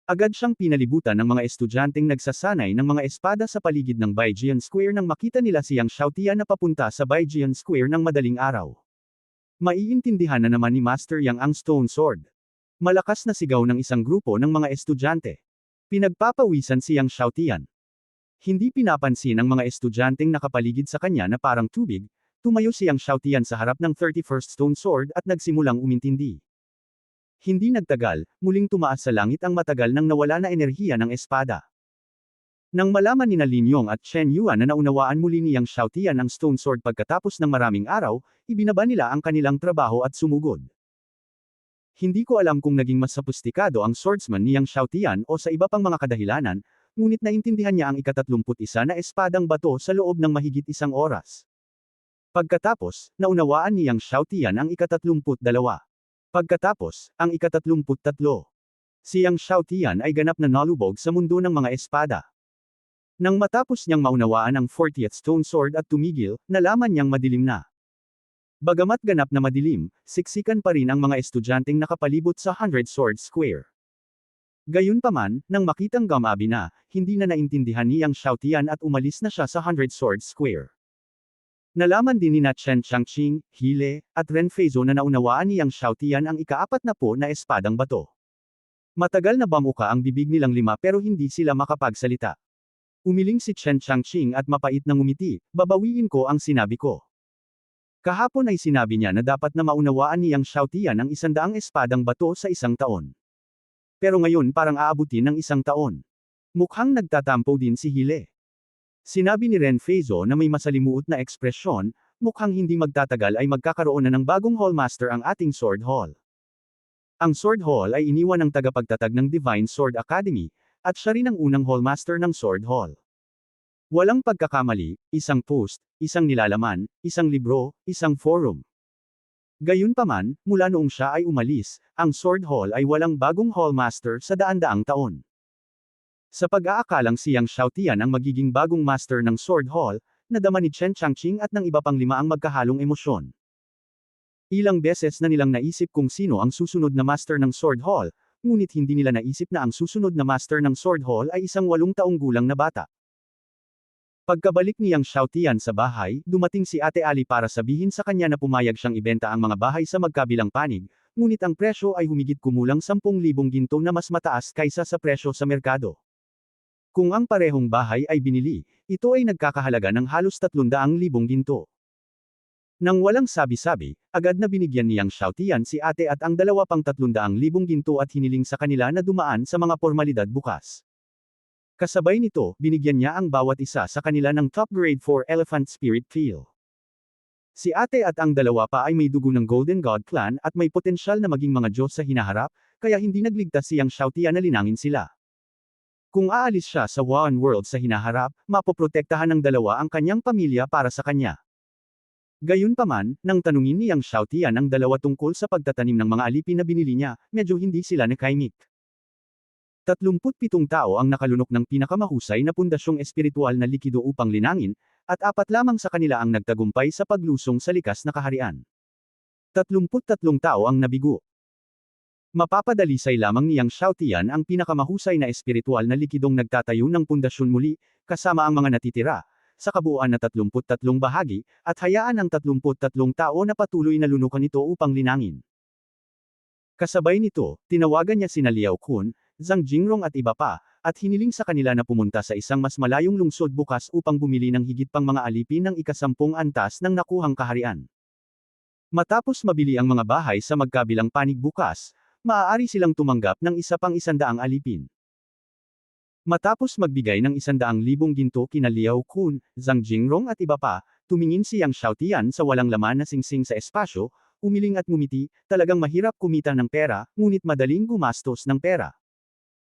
Agad siyang pinalibutan ng mga estudyanteng nagsasanay ng mga espada sa paligid ng Baijian Square nang makita nila siyang Xiaotian na papunta sa Baijian Square ng madaling araw. Maiintindihan na naman ni Master Yang ang Stone Sword. Malakas na sigaw ng isang grupo ng mga estudyante. Pinagpapawisan siyang Xiaotian. Hindi pinapansin ng mga estudyanteng nakapaligid sa kanya na parang tubig. Tumayo siyang Xiaotian sa harap ng 31st Stone Sword at nagsimulang umintindi. Hindi nagtagal, muling tumaas sa langit ang matagal nang nawala na enerhiya ng espada. Nang malaman ni Lin Yong at Chen Yuan na naunawaan muli niyang Xiaotian ang Stone Sword pagkatapos ng maraming araw, ibinaba nila ang kanilang trabaho at sumugod. Hindi ko alam kung naging mas sophisticado ang swordsman niyang Xiaotian o sa iba pang mga kadahilanan, ngunit naintindihan niya ang ika-31 na espadang bato sa loob ng mahigit 1 oras. Pagkatapos, naunawaan niyang Xiaotian ang ika-32. Pagkatapos, ang ika-33. Siyang Xiaotian ay ganap na nalubog sa mundo ng mga espada. Nang matapos niyang maunawaan ang 40th Stone Sword at tumigil, nalaman niyang madilim na. Bagamat ganap na madilim, siksikan pa rin ang mga estudyanteng nakapalibot sa 100 Sword Square. Gayunpaman, nang makitang gamabi na, hindi na naintindihan niyang Xiaotian at umalis na siya sa 100 Sword Square. Nalaman din ni Chen Changqing, Hile, at Ren Feizo na naunawaan niyang Xiaotian ang ika-40 na espadang bato. Matagal na bamuka ang bibig nilang 5 pero hindi sila makapagsalita. Umiling si Chen Changqing at mapait na ngumiti, babawiin ko ang sinabi ko. Kahapon ay sinabi niya na dapat na maunawaan niyang Xiaotian ang 100 espadang bato sa 1 taon. Pero ngayon parang aabutin ng 1 taon. Mukhang nagtatampo din si Hile. Sinabi ni Ren Feizo na may masalimuot na ekspresyon, mukhang hindi magtatagal ay magkakaroon na ng bagong Hallmaster ang ating Sword Hall. Ang Sword Hall ay iniwan ng tagapagtatag ng Divine Sword Academy, at siya rin ang unang Hallmaster ng Sword Hall. Walang pagkakamali, 1 post, 1 nilalaman, 1 libro, 1 forum. Gayunpaman, mula noong siya ay umalis, ang Sword Hall ay walang bagong Hallmaster sa daan-daang taon. Sa pag-aakalang siyang Xiaotian ang magiging bagong master ng Sword Hall, nadama ni Chen Changqing at ng iba pang 5 ang magkahalong emosyon. Ilang beses na nilang naisip kung sino ang susunod na master ng Sword Hall, ngunit hindi nila naisip na ang susunod na master ng Sword Hall ay isang 8 taong gulang na bata. Pagkabalik niyang Xiaotian sa bahay, dumating si Ate Ali para sabihin sa kanya na pumayag siyang ibenta ang mga bahay sa magkabilang panig, ngunit ang presyo ay humigit kumulang 10,000 ginto na mas mataas kaysa sa presyo sa merkado. Kung ang parehong bahay ay binili, ito ay nagkakahalaga ng halos 300,000 ginto. Nang walang sabi-sabi, agad na binigyan niyang Xiaotian si ate at ang 2 pang 300,000 ginto at hiniling sa kanila na dumaan sa mga pormalidad bukas. Kasabay nito, binigyan niya ang bawat isa sa kanila ng top grade 4 Elephant Spirit Peel. Si ate at ang dalawa pa ay may dugo ng Golden God clan at may potensyal na maging mga Diyos sa hinaharap, kaya hindi nagligtas siyang Xiaotian na linangin sila. Kung aalis siya sa One World sa hinaharap, mapoprotektahan ng dalawa ang kanyang pamilya para sa kanya. Gayunpaman, nang tanungin niyang Xiaotian ang dalawa tungkol sa pagtatanim ng mga alipin na binili niya, medyo hindi sila nakaimik. 37 tao ang nakalunok ng pinakamahusay na pundasyong espiritual na likido upang linangin, at 4 lamang sa kanila ang nagtagumpay sa paglusong sa likas na kaharian. 33 tao ang nabigo. Mapapadalisay lamang niyang Xiaotian ang pinakamahusay na espiritual na likidong nagtatayo ng pundasyon muli, kasama ang mga natitira, sa kabuuan na 33 bahagi, at hayaan ang 33 tao na patuloy na lunukan ito upang linangin. Kasabay nito, tinawagan niya sina Liao Kun, Zhang Jingrong at iba pa, at hiniling sa kanila na pumunta sa isang mas malayong lungsod bukas upang bumili ng higit pang mga alipin ng ika-10 antas ng nakuhang kaharian. Matapos mabili ang mga bahay sa magkabilang panig bukas, maaari silang tumanggap ng isa pang 100 alipin. Matapos magbigay ng 100,000 ginto kina Liao Kun, Zhang Jingrong at iba pa, tumingin si Yang Xiaotian sa walang laman na singsing sa espasyo, umiling at ngumiti, talagang mahirap kumita ng pera, ngunit madaling gumastos ng pera.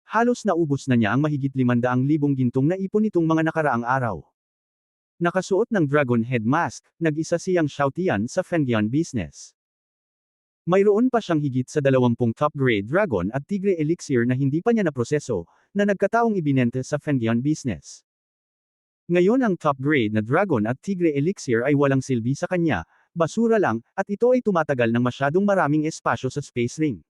Halos naubos na niya ang mahigit 500,000 gintong naipon nitong mga nakaraang araw. Nakasuot ng dragon head mask, nag-isa si Yang Xiaotian sa Fengyan business. Mayroon pa siyang higit sa 20 top-grade dragon at tigre elixir na hindi pa niya naproseso, na nagkataong ibinente sa Fengyan business. Ngayon ang top-grade na dragon at tigre elixir ay walang silbi sa kanya, basura lang, at ito ay tumatagal ng masyadong maraming espasyo sa space ring.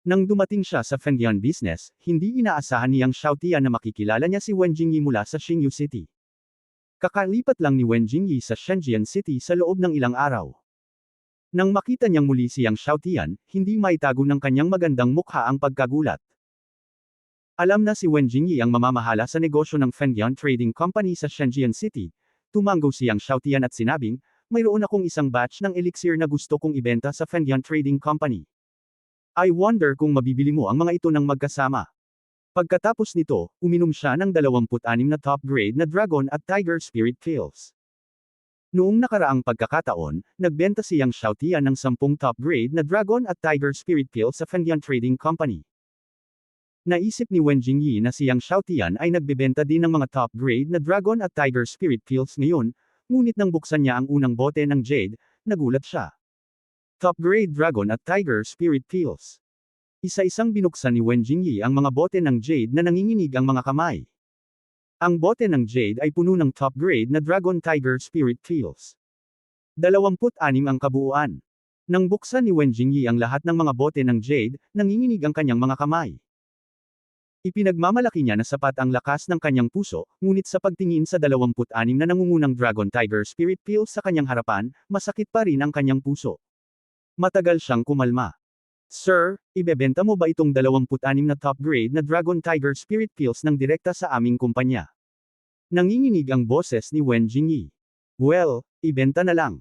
Nang dumating siya sa Fengyan business, hindi inaasahan ni Yang Xiaotian na makikilala niya si Wen Jingyi mula sa Xingyu City. Kakalipat lang ni Wen Jingyi sa Shenzhen City sa loob ng ilang araw. Nang makita niyang muli si Yang Xiaotian, hindi maitago ng kanyang magandang mukha ang pagkagulat. Alam na si Wen Jingyi ang mamamahala sa negosyo ng Fengyan Trading Company sa Shenzhen City. Tumango si Yang Xiaotian at sinabing, mayroon akong isang batch ng elixir na gusto kong ibenta sa Fengyan Trading Company. I wonder kung mabibili mo ang mga ito ng magkasama. Pagkatapos nito, uminom siya ng 26 na top-grade na Dragon at Tiger Spirit Pills. Noong nakaraang pagkakataon, nagbenta si Yang Xiaotian ng 10 top-grade na Dragon at Tiger Spirit Pills sa Fengyan Trading Company. Naisip ni Wen Jingyi na si Yang Xiaotian ay nagbebenta din ng mga top-grade na Dragon at Tiger Spirit Pills ngayon, ngunit nang buksan niya ang unang bote ng Jade, nagulat siya. Top-grade Dragon at Tiger Spirit Pills. Isa-isang binuksan ni Wen Jingyi ang mga bote ng Jade na nanginginig ang mga kamay. Ang bote ng Jade ay puno ng top-grade na Dragon Tiger Spirit Pills. 26 ang kabuuan. Nang buksan ni Wen Jingyi ang lahat ng mga bote ng Jade, nanginginig ang kanyang mga kamay. Ipinagmamalaki niya na sapat ang lakas ng kanyang puso, ngunit sa pagtingin sa 26 na nangungunang Dragon Tiger Spirit Pills sa kanyang harapan, masakit pa rin ang kanyang puso. Matagal siyang kumalma. Sir, ibebenta mo ba itong 26 na top-grade na Dragon Tiger Spirit Pills ng direkta sa aming kumpanya? Nanginginig ang boses ni Wen Jingyi. Well, ibenta na lang.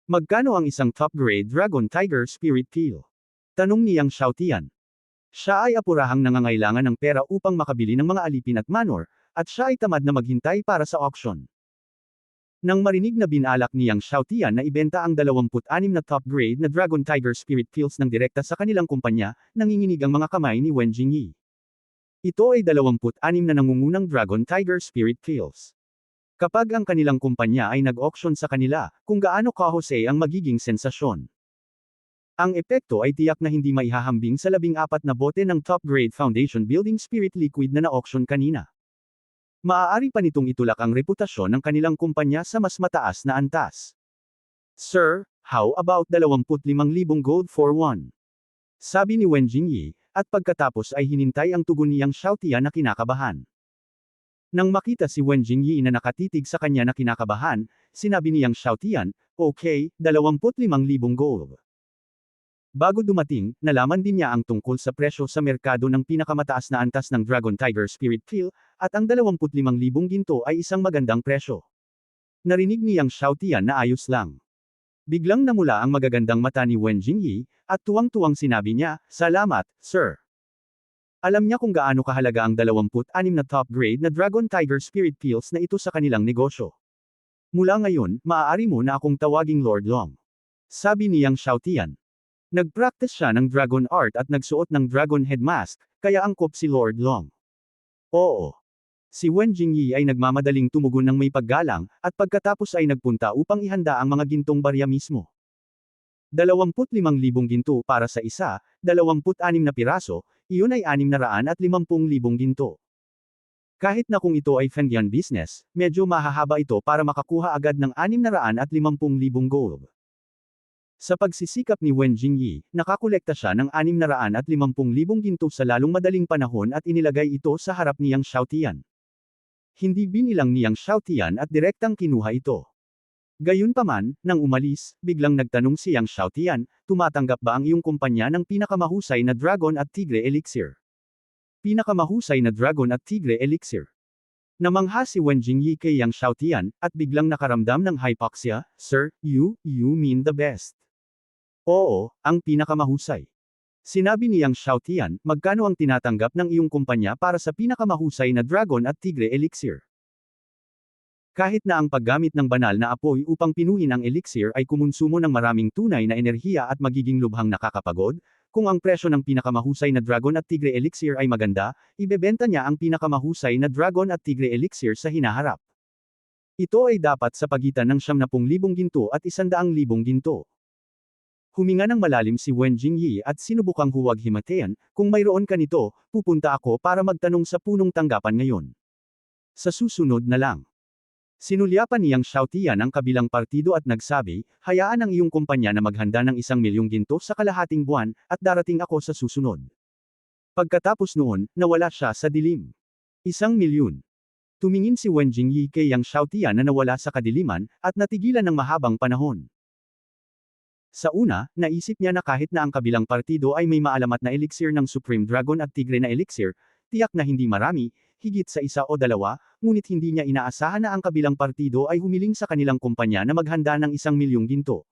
Magkano ang isang top-grade Dragon Tiger Spirit Pill? Tanong ni Yang Xiaotian. Siya ay apurahang nangangailangan ng pera upang makabili ng mga alipin at manor, at siya ay tamad na maghintay para sa auction. Nang marinig na binalak ni Yang Xiaotian na ibenta ang 26 na top-grade na Dragon Tiger Spirit Pills ng direkta sa kanilang kumpanya, nanginginig ang mga kamay ni Wen Jingyi. Ito ay 26 na nangungunang Dragon Tiger Spirit Pills. Kapag ang kanilang kumpanya ay nag-auction sa kanila, kung gaano kahusay ang magiging sensasyon. Ang epekto ay tiyak na hindi maihahambing sa 14 na bote ng top-grade Foundation Building Spirit Liquid na na-auction kanina. Maaari pa nitong itulak ang reputasyon ng kanilang kumpanya sa mas mataas na antas. Sir, how about 25,000 gold for one? Sabi ni Wen Jingyi, at pagkatapos ay hinintay ang tugon ni Yang Xiaotian na kinakabahan. Nang makita si Wen Jingyi na nakatitig sa kanya na kinakabahan, sinabi ni Yang Xiaotian, okay, 25,000 gold. Bago dumating, nalaman din niya ang tungkol sa presyo sa merkado ng pinakamataas na antas ng Dragon Tiger Spirit Pill, at ang 25,000 ginto ay isang magandang presyo. Narinig ni Yang Xiaotian na ayos lang. Biglang namula ang magagandang mata ni Wen Jingyi, at tuwang-tuwang sinabi niya, salamat, sir. Alam niya kung gaano kahalaga ang 26 na top-grade na Dragon Tiger Spirit Pills na ito sa kanilang negosyo. Mula ngayon, maaari mo na akong tawaging Lord Long. Sabi ni Yang Xiaotian. Nag-practice siya ng Dragon Art at nagsuot ng Dragon Head Mask, kaya angkop si Lord Long. Oo. Si Wen Jingyi ay nagmamadaling tumugon ng may paggalang, at pagkatapos ay nagpunta upang ihanda ang mga gintong barya mismo. 25,000 ginto para sa isa, 26 na piraso, iyon ay 650,000 ginto. Kahit na kung ito ay Fengyan business, medyo mahahaba ito para makakuha agad ng 650,000 gold. Sa pagsisikap ni Wen Jingyi, nakakolekta siya ng 650,000 ginto sa lalong madaling panahon at inilagay ito sa harap ni Yang Xiaotian. Hindi binilang ni Yang Xiaotian at direktang kinuha ito. Gayunpaman, nang umalis, biglang nagtanong si Yang Xiaotian, tumatanggap ba ang iyong kumpanya ng pinakamahusay na Dragon at Tigre Elixir? Pinakamahusay na Dragon at Tigre Elixir. Namangha si Wen Jingyi kay Yang Xiaotian, at biglang nakaramdam ng hypoxia. Sir, you mean the best. Oo, ang pinakamahusay. Sinabi ni Yang Xiaotian, magkano ang tinatanggap ng iyong kumpanya para sa pinakamahusay na Dragon at Tigre Elixir? Kahit na ang paggamit ng banal na apoy upang pinuhin ang elixir ay kumonsumo ng maraming tunay na enerhiya at magiging lubhang nakakapagod, kung ang presyo ng pinakamahusay na Dragon at Tigre Elixir ay maganda, ibebenta niya ang pinakamahusay na Dragon at Tigre Elixir sa hinaharap. Ito ay dapat sa pagitan ng 70,000 ginto at 100,000 ginto. Huminga ng malalim si Wen Jingyi at sinubukang huwag himatean, kung mayroon ka nito, pupunta ako para magtanong sa punong tanggapan ngayon. Sa susunod na lang. Sinulyapan ni Yang Xiaotian ang kabilang partido at nagsabi, hayaan ang iyong kumpanya na maghanda ng 1,000,000 ginto sa kalahating buwan, at darating ako sa susunod. Pagkatapos noon, nawala siya sa dilim. 1,000,000. Tumingin si Wen Jingyi kay Yang Xiaotian na nawala sa kadiliman, at natigilan ng mahabang panahon. Sa una, naisip niya na kahit na ang kabilang partido ay may maalamat na elixir ng Supreme Dragon at Tigre na elixir, tiyak na hindi marami, higit sa isa o dalawa, ngunit hindi niya inaasahan na ang kabilang partido ay humiling sa kanilang kumpanya na maghanda ng 1,000,000 ginto.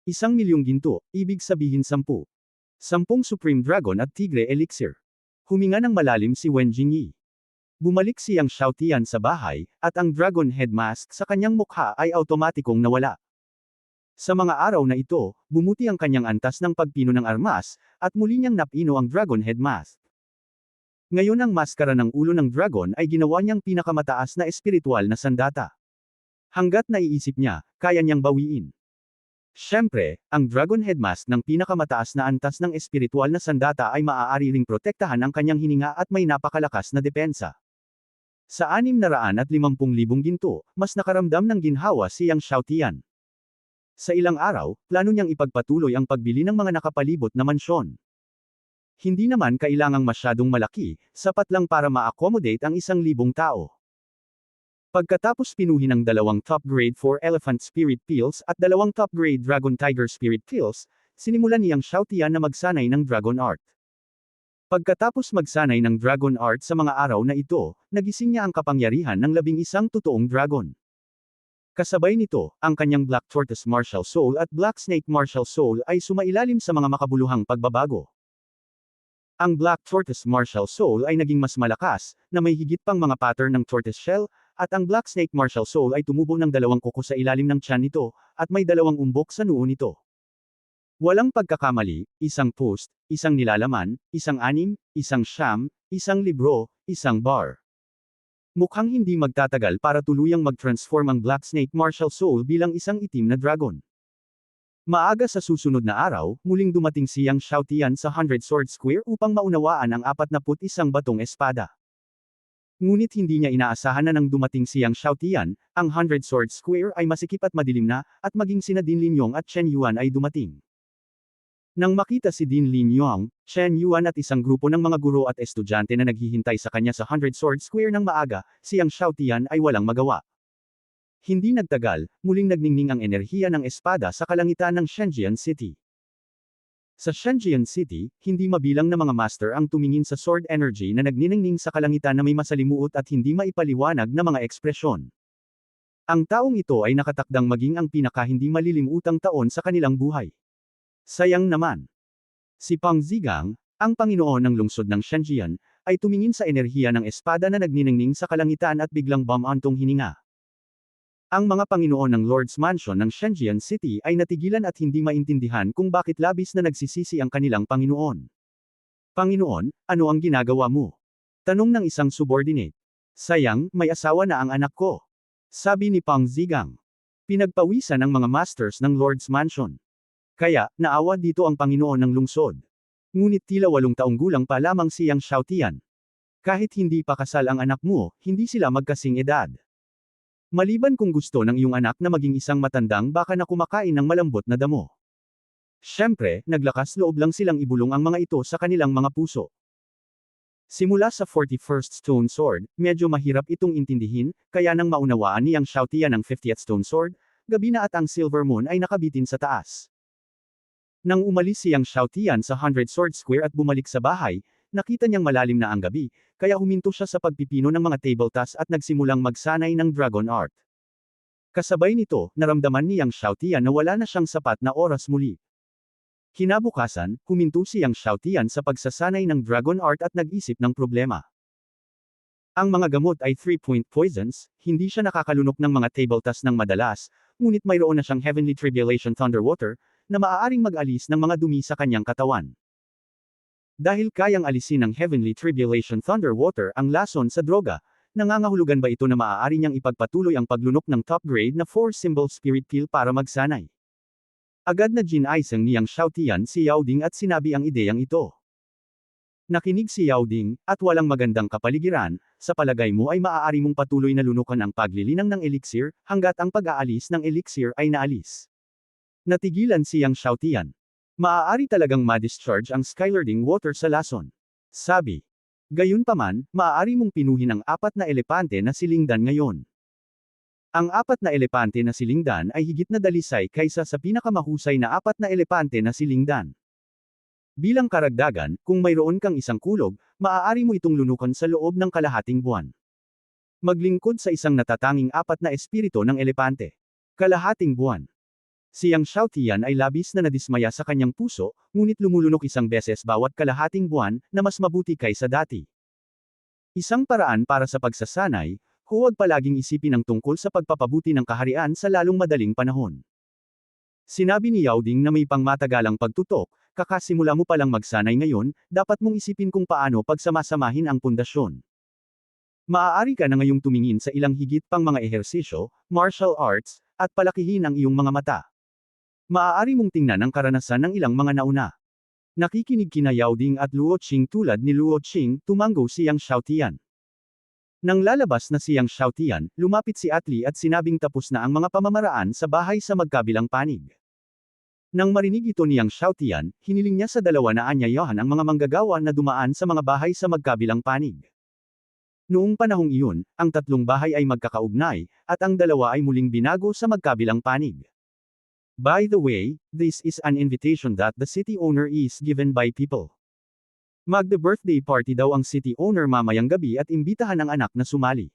1,000,000 ginto, ibig sabihin 10. 10 Supreme Dragon at Tigre elixir. Huminga ng malalim si Wen Jingyi. Bumalik si Yang Xiaotian sa bahay, at ang Dragon Head Mask sa kanyang mukha ay automatikong nawala. Sa mga araw na ito, bumuti ang kanyang antas ng pagpino ng armas, at muli niyang napino ang Dragon Head Mask. Ngayon ang maskara ng ulo ng dragon ay ginawa niyang pinakamataas na espiritual na sandata. Hanggat naiisip niya, kaya niyang bawiin. Siyempre, ang Dragon Head Mask ng pinakamataas na antas ng espiritual na sandata ay maaari ring protektahan ang kanyang hininga at may napakalakas na depensa. Sa 650,000 ginto, mas nakaramdam ng ginhawa si Yang Xiaotian. Sa ilang araw, plano niyang ipagpatuloy ang pagbili ng mga nakapalibot na mansyon. Hindi naman kailangang masyadong malaki, sapat lang para ma-accommodate ang 1,000 tao. Pagkatapos pinuhin ang 2 top-grade 4 Elephant Spirit Pills at 2 top-grade Dragon Tiger Spirit Pills, sinimulan ni Yang Xiaotian na magsanay ng Dragon Art. Pagkatapos magsanay ng Dragon Art sa mga araw na ito, nagising niya ang kapangyarihan ng 11 totoong dragon. Kasabay nito, ang kanyang Black Tortoise Martial Soul at Black Snake Martial Soul ay sumailalim sa mga makabuluhang pagbabago. Ang Black Tortoise Martial Soul ay naging mas malakas, na may higit pang mga pattern ng tortoise shell, at ang Black Snake Martial Soul ay tumubo ng 2 kuko sa ilalim ng tiyan nito, at may 2 umbok sa noo nito. Walang pagkakamali, 1 post, 1 nilalaman, 1 anim, 1 siyam, 1 libro, 1 bar. Mukhang hindi magtatagal para tuluyang mag-transform ang Black Snake Martial Soul bilang isang itim na dragon. Maaga sa susunod na araw, muling dumating si Yang Xiaotian sa 100 Sword Square upang maunawaan ang 41 batong espada. Ngunit hindi niya inaasahan na nang dumating si Yang Xiaotian, ang 100 Sword Square ay masikip at madilim na, at maging sina Din Linyong at Chen Yuan ay dumating. Nang makita si Din Linyong, Chen Yuan at isang grupo ng mga guro at estudyante na naghihintay sa kanya sa 100 Sword Square ng maaga, si Yang Xiaotian ay walang magawa. Hindi nagtagal, muling nagningning ang enerhiya ng espada sa kalangitan ng Shenzhen City. Sa Shenzhen City, hindi mabilang na mga master ang tumingin sa sword energy na nagniningning sa kalangitan na may masalimuot at hindi maipaliwanag na mga ekspresyon. Ang taong ito ay nakatakdang maging ang pinaka-hindi malilimutang taon sa kanilang buhay. Sayang naman. Si Pang Zigang, Ang Panginoon ng lungsod ng Shenzhen, ay tumingin sa enerhiya ng espada na nagniningning sa kalangitan at biglang bumantong hininga. Ang mga Panginoon ng Lord's Mansion ng Shenzhen City ay natigilan at hindi maintindihan kung bakit labis na nagsisisi ang kanilang Panginoon. Panginoon, ano ang ginagawa mo? Tanong ng isang subordinate. Sayang, may asawa na ang anak ko. Sabi ni Pang Zigang. Pinagpawisan ang mga masters ng Lord's Mansion. Kaya, naawa dito ang Panginoon ng lungsod. Ngunit tila 8 taong gulang pa lamang si Yang Xiaotian. Kahit hindi pa kasal ang anak mo, hindi sila magkasing edad. Maliban kung gusto ng iyong anak na maging isang matandang baka na kumakain ng malambot na damo. Siyempre, naglakas loob lang silang ibulong ang mga ito sa kanilang mga puso. Simula sa 41st Stone Sword, medyo mahirap itong intindihin, kaya nang maunawaan ni Yang Xiaotian ang 50th Stone Sword, gabi na at ang Silver Moon ay nakabitin sa taas. Nang umalis si Yang Xiaotian sa 100 Sword Square at bumalik sa bahay, nakita niyang malalim na ang gabi, kaya huminto siya sa pagpipino ng mga table tasks at nagsimulang magsanay ng Dragon Art. Kasabay nito, naramdaman ni Yang Xiaotian na wala na siyang sapat na oras muli. Kinabukasan, huminto si Yang Xiaotian sa pagsasanay ng Dragon Art at nag-isip ng problema. Ang mga gamot ay 3-point poisons, hindi siya nakakalunok ng mga table tasks ng madalas, ngunit mayroon na siyang Heavenly Tribulation Thunder Water, na maaaring mag-alis ng mga dumi sa kanyang katawan. Dahil kayang alisin ng Heavenly Tribulation Thunder Water ang lason sa droga, nangangahulugan ba ito na maaari niyang ipagpatuloy ang paglunok ng top grade na 4-symbol spirit pill para magsanay? Agad na ginaisang ni Yang Xiaotian si Yao Ding at sinabi ang ideyang ito. Nakinig si Yao Ding, at walang magandang kapaligiran, sa palagay mo ay maaari mong patuloy na lunukan ang paglilinang ng elixir, hanggat ang pag-aalis ng elixir ay naalis. Natigilan si Yang Xiaotian. Maaari talagang ma-discharge ang Skylarding Water sa lason. Sabi. Gayunpaman, maaari mong pinuhin ang 4 na elepante na silingdan ngayon. Ang 4 na elepante na silingdan ay higit na dalisay kaysa sa pinakamahusay na 4 na elepante na silingdan. Bilang karagdagan, kung mayroon kang isang kulog, maaari mo itong lunukan sa loob ng kalahating buwan. Maglingkod sa isang natatanging 4 na espiritu ng elepante. Kalahating buwan. Si Yang Xiaotian ay labis na nadismaya sa kanyang puso, ngunit lumulunok isang beses bawat kalahating buwan, na mas mabuti kaysa dati. Isang paraan para sa pagsasanay, huwag palaging isipin ang tungkol sa pagpapabuti ng kaharian sa lalong madaling panahon. Sinabi ni Yao Ding na may pangmatagalang pagtutok, kakasimula mo palang magsanay ngayon, dapat mong isipin kung paano pagsamasamahin ang pundasyon. Maaari ka na ngayong tumingin sa ilang higit pang mga ehersisyo, martial arts, at palakihin ang iyong mga mata. Maaari mong tingnan ang karanasan ng ilang mga nauna. Nakikinig kina Yao Ding at Luo Qing tulad ni Luo Qing, tumango si Yang Xiaotian. Nang lalabas na si Yang Xiaotian, lumapit si Atli at sinabing tapos na ang mga pamamaraan sa bahay sa magkabilang panig. Nang marinig ito ni Yang Xiaotian, hiniling niya sa dalawa na anyayahan ang mga manggagawa na dumaan sa mga bahay sa magkabilang panig. Noong panahong iyon, ang 3 bahay ay magkakaugnay, at ang 2 ay muling binago sa magkabilang panig. By the way, this is an invitation that the city owner is given by people. Magde-birthday party daw ang city owner mamayang gabi at imbitahan ang anak na sumali.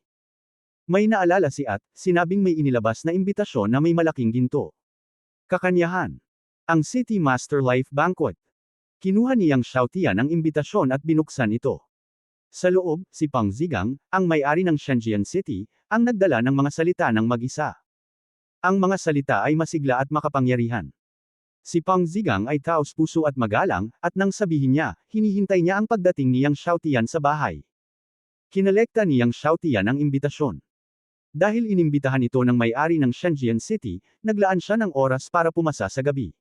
May naalala si At, sinabing may inilabas na imbitasyon na may malaking ginto. Kakanyahan. Ang City Master Life Banquet. Kinuha ni Yang Xiaotian ang imbitasyon at binuksan ito. Sa loob, si Pang Zigang, ang may-ari ng Shenzhen City, ang nagdala ng mga salita ng mag-isa. Ang mga salita ay masigla at makapangyarihan. Si Pang Zigang ay taos-puso at magalang, at nang sabihin niya, hinihintay niya ang pagdating ni Yang Xiaotian sa bahay. Kinolekta ni Yang Xiaotian ang imbitasyon. Dahil inimbitahan ito ng may-ari ng Shenzhen City, naglaan siya ng oras para pumasa sa gabi.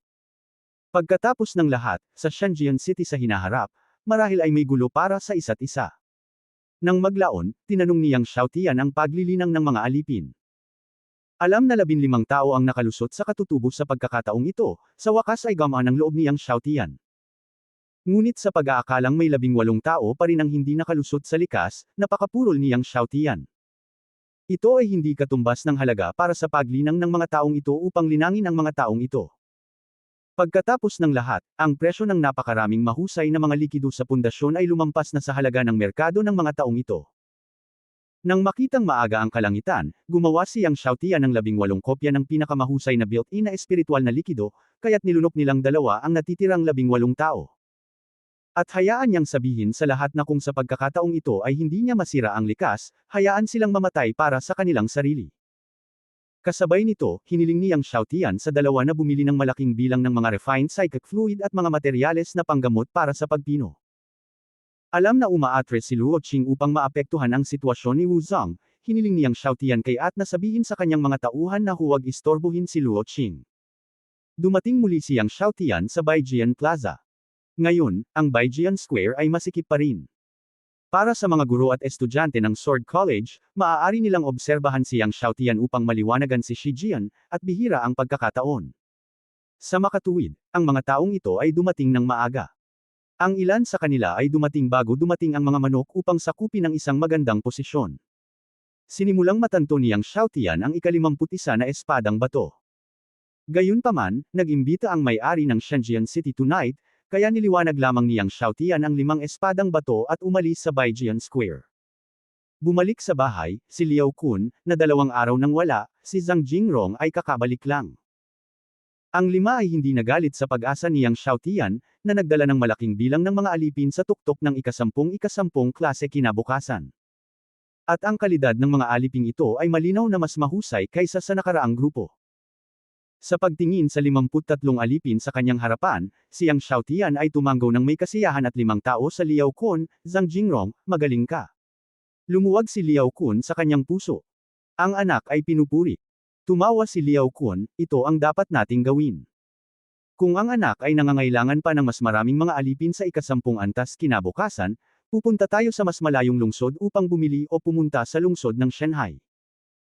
Pagkatapos ng lahat, sa Shenzhen City sa hinaharap, marahil ay may gulo para sa isa't isa. Nang maglaon, tinanong ni Yang Xiaotian ang paglilinang ng mga alipin. Alam na 15 tao ang nakalusot sa katutubo sa pagkakataong ito, sa wakas ay gamaan ang loob ni Yang Xiaotian. Ngunit sa pag-aakalang may 18 tao pa rin ang hindi nakalusot sa likas, napakapurol ni Yang Xiaotian. Ito ay hindi katumbas ng halaga para sa paglinang ng mga taong ito upang linangin ang mga taong ito. Pagkatapos ng lahat, ang presyo ng napakaraming mahusay na mga likido sa pundasyon ay lumampas na sa halaga ng merkado ng mga taong ito. Nang makitang maaga ang kalangitan, gumawa si Yang Xiaotian ng 18 kopya ng pinakamahusay na built-in na espiritual na likido, kaya't nilunok nilang 2 ang natitirang 18 tao. At hayaan niyang sabihin sa lahat na kung sa pagkakataong ito ay hindi niya masira ang likas, hayaan silang mamatay para sa kanilang sarili. Kasabay nito, hiniling ni Yang Xiaotian sa dalawa na bumili ng malaking bilang ng mga refined psychic fluid at mga materyales na panggamot para sa pagpino. Alam na umaatres si Luo Qing upang maapektuhan ang sitwasyon ni Wu Zong, hiniling ni Yang Xiaotian kay At na sabihin sa kanyang mga tauhan na huwag istorbohin si Luo Qing. Dumating muli si Yang Xiaotian sa Baijian Plaza. Ngayon, ang Baijian Square ay masikip pa rin. Para sa mga guro at estudyante ng Sword College, maaari nilang obserbahan si Yang Xiaotian upang maliwanagan si Shi Jian, at bihira ang pagkakataon. Sa makatuwid, ang mga taong ito ay dumating ng maaga. Ang ilan sa kanila ay dumating bago dumating ang mga manok upang sakupin ang isang magandang posisyon. Sinimulang matanto ni Yang Xiaotian ang ika-51 na espadang bato. Gayunpaman, nag-imbita ang may-ari ng Shenzhen City tonight, kaya niliwanag lamang ni Yang Xiaotian ang 5 espadang bato at umalis sa Baijian Square. Bumalik sa bahay, si Liao Kun, na 2 araw nang wala, si Zhang Jingrong ay kakabalik lang. Ang 5 ay hindi nagalit sa pag-asa ni Yang Xiaotian, na nagdala ng malaking bilang ng mga alipin sa tuktok ng ika-10 klase kinabukasan. At ang kalidad ng mga aliping ito ay malinaw na mas mahusay kaysa sa nakaraang grupo. Sa pagtingin sa 53 alipin sa kanyang harapan, si Yang Xiaotian ay tumanggaw ng may kasiyahan at 5 tao sa Liao Kun, Zhang Jingrong, magaling ka. Lumuwag si Liao Kun sa kanyang puso. Ang anak ay pinupuri. Tumawa si Liao Kun, ito ang dapat nating gawin. Kung ang anak ay nangangailangan pa ng mas maraming mga alipin sa ika-10 antas kinabukasan, pupunta tayo sa mas malayong lungsod upang bumili o pumunta sa lungsod ng Shanghai.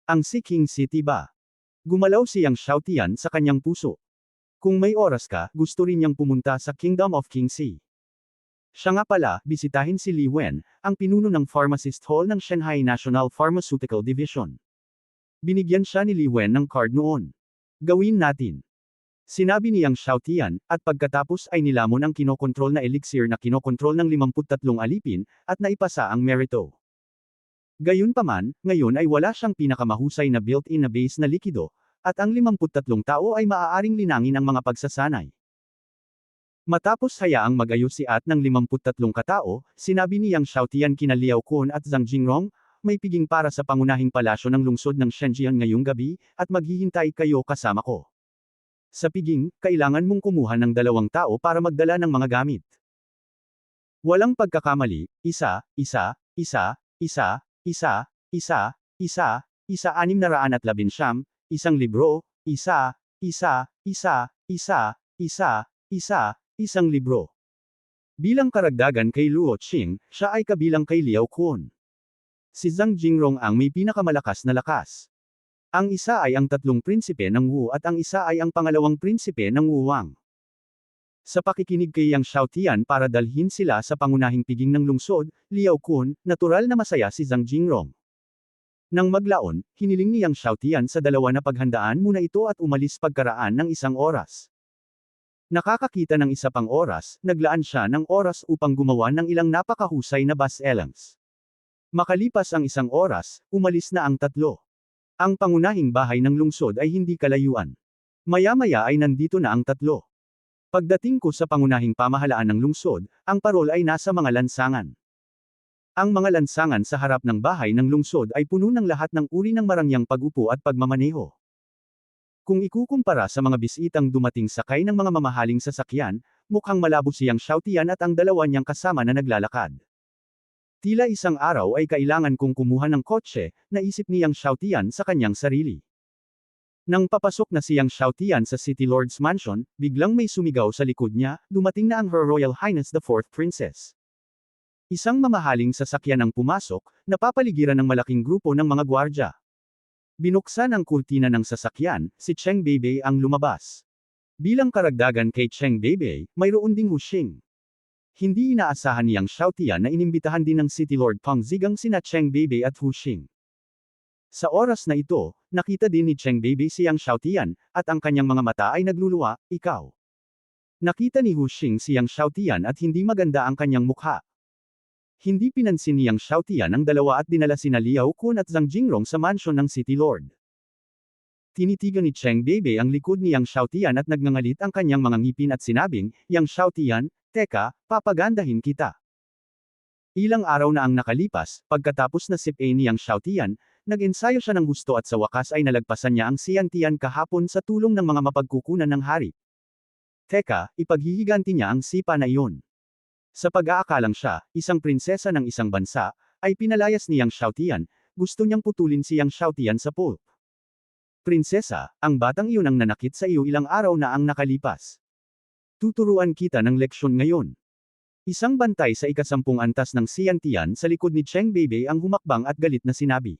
Ang King City ba? Gumalaw si Yang Xiaotian sa kanyang puso. Kung may oras ka, gusto rin niyang pumunta sa Kingdom of Qingxi. Siya nga pala, bisitahin si Li Wen, ang pinuno ng Pharmacist Hall ng Shanghai National Pharmaceutical Division. Binigyan siya ni Li Wen ng card noon. Gawin natin. Sinabi ni Yang Xiaotian, at pagkatapos ay nilamon ang kinokontrol na elixir na kinokontrol ng 53 alipin, at naipasa ang merito. Gayunpaman, ngayon ay wala siyang pinakamahusay na built-in na base na likido, at ang 53 tao ay maaaring linangin ang mga pagsasanay. Matapos hayaang mag-ayos si At ng 53 katao, sinabi ni Yang Xiaotian kina Liao Kun at Zhang Jingrong, may piging para sa pangunahing palasyo ng lungsod ng Shenzhen ngayong gabi, at maghihintay kayo kasama ko. Sa piging, kailangan mong kumuha ng 2 tao para magdala ng mga gamit. Walang pagkakamali, isa, 619, isang libro, isang libro. Bilang karagdagan kay Luo Qing, siya ay kabilang kay Liao Kun. Si Zhang Jingrong ang may pinakamalakas na lakas. Ang isa ay ang 3 prinsipe ng Wu at ang isa ay ang pangalawang prinsipe ng Wu Wang. Sa pakikinig kay Yang Xiaotian para dalhin sila sa pangunahing piging ng lungsod, Liao Kun, natural na masaya si Zhang Jingrong. Nang maglaon, hiniling ni Yang Xiaotian sa 2 na paghandaan muna ito at umalis pagkaraan ng 1 oras. Nakakakita ng 1 pang oras, naglaan siya ng oras upang gumawa ng ilang napakahusay na bus elements. Makalipas ang 1 oras, umalis na ang 3. Ang pangunahing bahay ng lungsod ay hindi kalayuan. Maya-maya ay nandito na ang 3. Pagdating ko sa pangunahing pamahalaan ng lungsod, ang parol ay nasa mga lansangan. Ang mga lansangan sa harap ng bahay ng lungsod ay puno ng lahat ng uri ng marangyang pag-upo at pagmamaneho. Kung ikukumpara sa mga bisitang dumating sakay ng mga mamahaling sasakyan, mukhang malabo si Yang Xiaotian at ang 2 niyang kasama na naglalakad. Tila isang araw ay kailangan kong kumuha ng kotse, naisip ni Yang Xiaotian sa kanyang sarili. Nang papasok na si Yang Xiaotian sa City Lord's Mansion, biglang may sumigaw sa likod niya, dumating na ang Her Royal Highness the 4th Princess. Isang mamahaling sasakyan ang pumasok, napapaligiran ng malaking grupo ng mga gwardya. Binuksan ang kurtina ng sasakyan, si Cheng Beibei ang lumabas. Bilang karagdagan kay Cheng Beibei, mayroon ding Hu Xing. Hindi inaasahan ni Yang Xiaotian na inimbitahan din ng City Lord Peng Zigang sina Cheng Beibei at Hu Xing. Sa oras na ito, nakita din ni Cheng Beibei si Yang Xiaotian, at ang kanyang mga mata ay nagluluwa, ikaw. Nakita ni Hu Xing si Yang Xiaotian at hindi maganda ang kanyang mukha. Hindi pinansin ni Yang Xiaotian ang 2 at dinala sina Liao Kun at Zhang Jingrong sa mansyon ng City Lord. Tinitigan ni Cheng Beibei ang likod ni Yang Xiaotian at nagngangalit ang kanyang mga ngipin at sinabing, Yang Xiaotian, Teka, papagandahin kita. Ilang araw na ang nakalipas, pagkatapos na sip-A niyang Xiaotian, nag-ensayo siya ng husto at sa wakas ay nalagpasan niya ang Xiantian kahapon sa tulong ng mga mapagkukunan ng hari. Teka, ipaghihiganti niya ang sipa na iyon. Sa pag-aakalang siya, isang prinsesa ng isang bansa, ay pinalayas niyang Xiaotian, gusto niyang putulin siyang Xiaotian sa pulp. Prinsesa, ang batang iyon ang nanakit sa iyo ilang araw na ang nakalipas. Tuturuan kita ng leksyon ngayon. Isang bantay sa ikasampung antas ng Xiantian sa likod ni Cheng Beibei ang humakbang at galit na sinabi.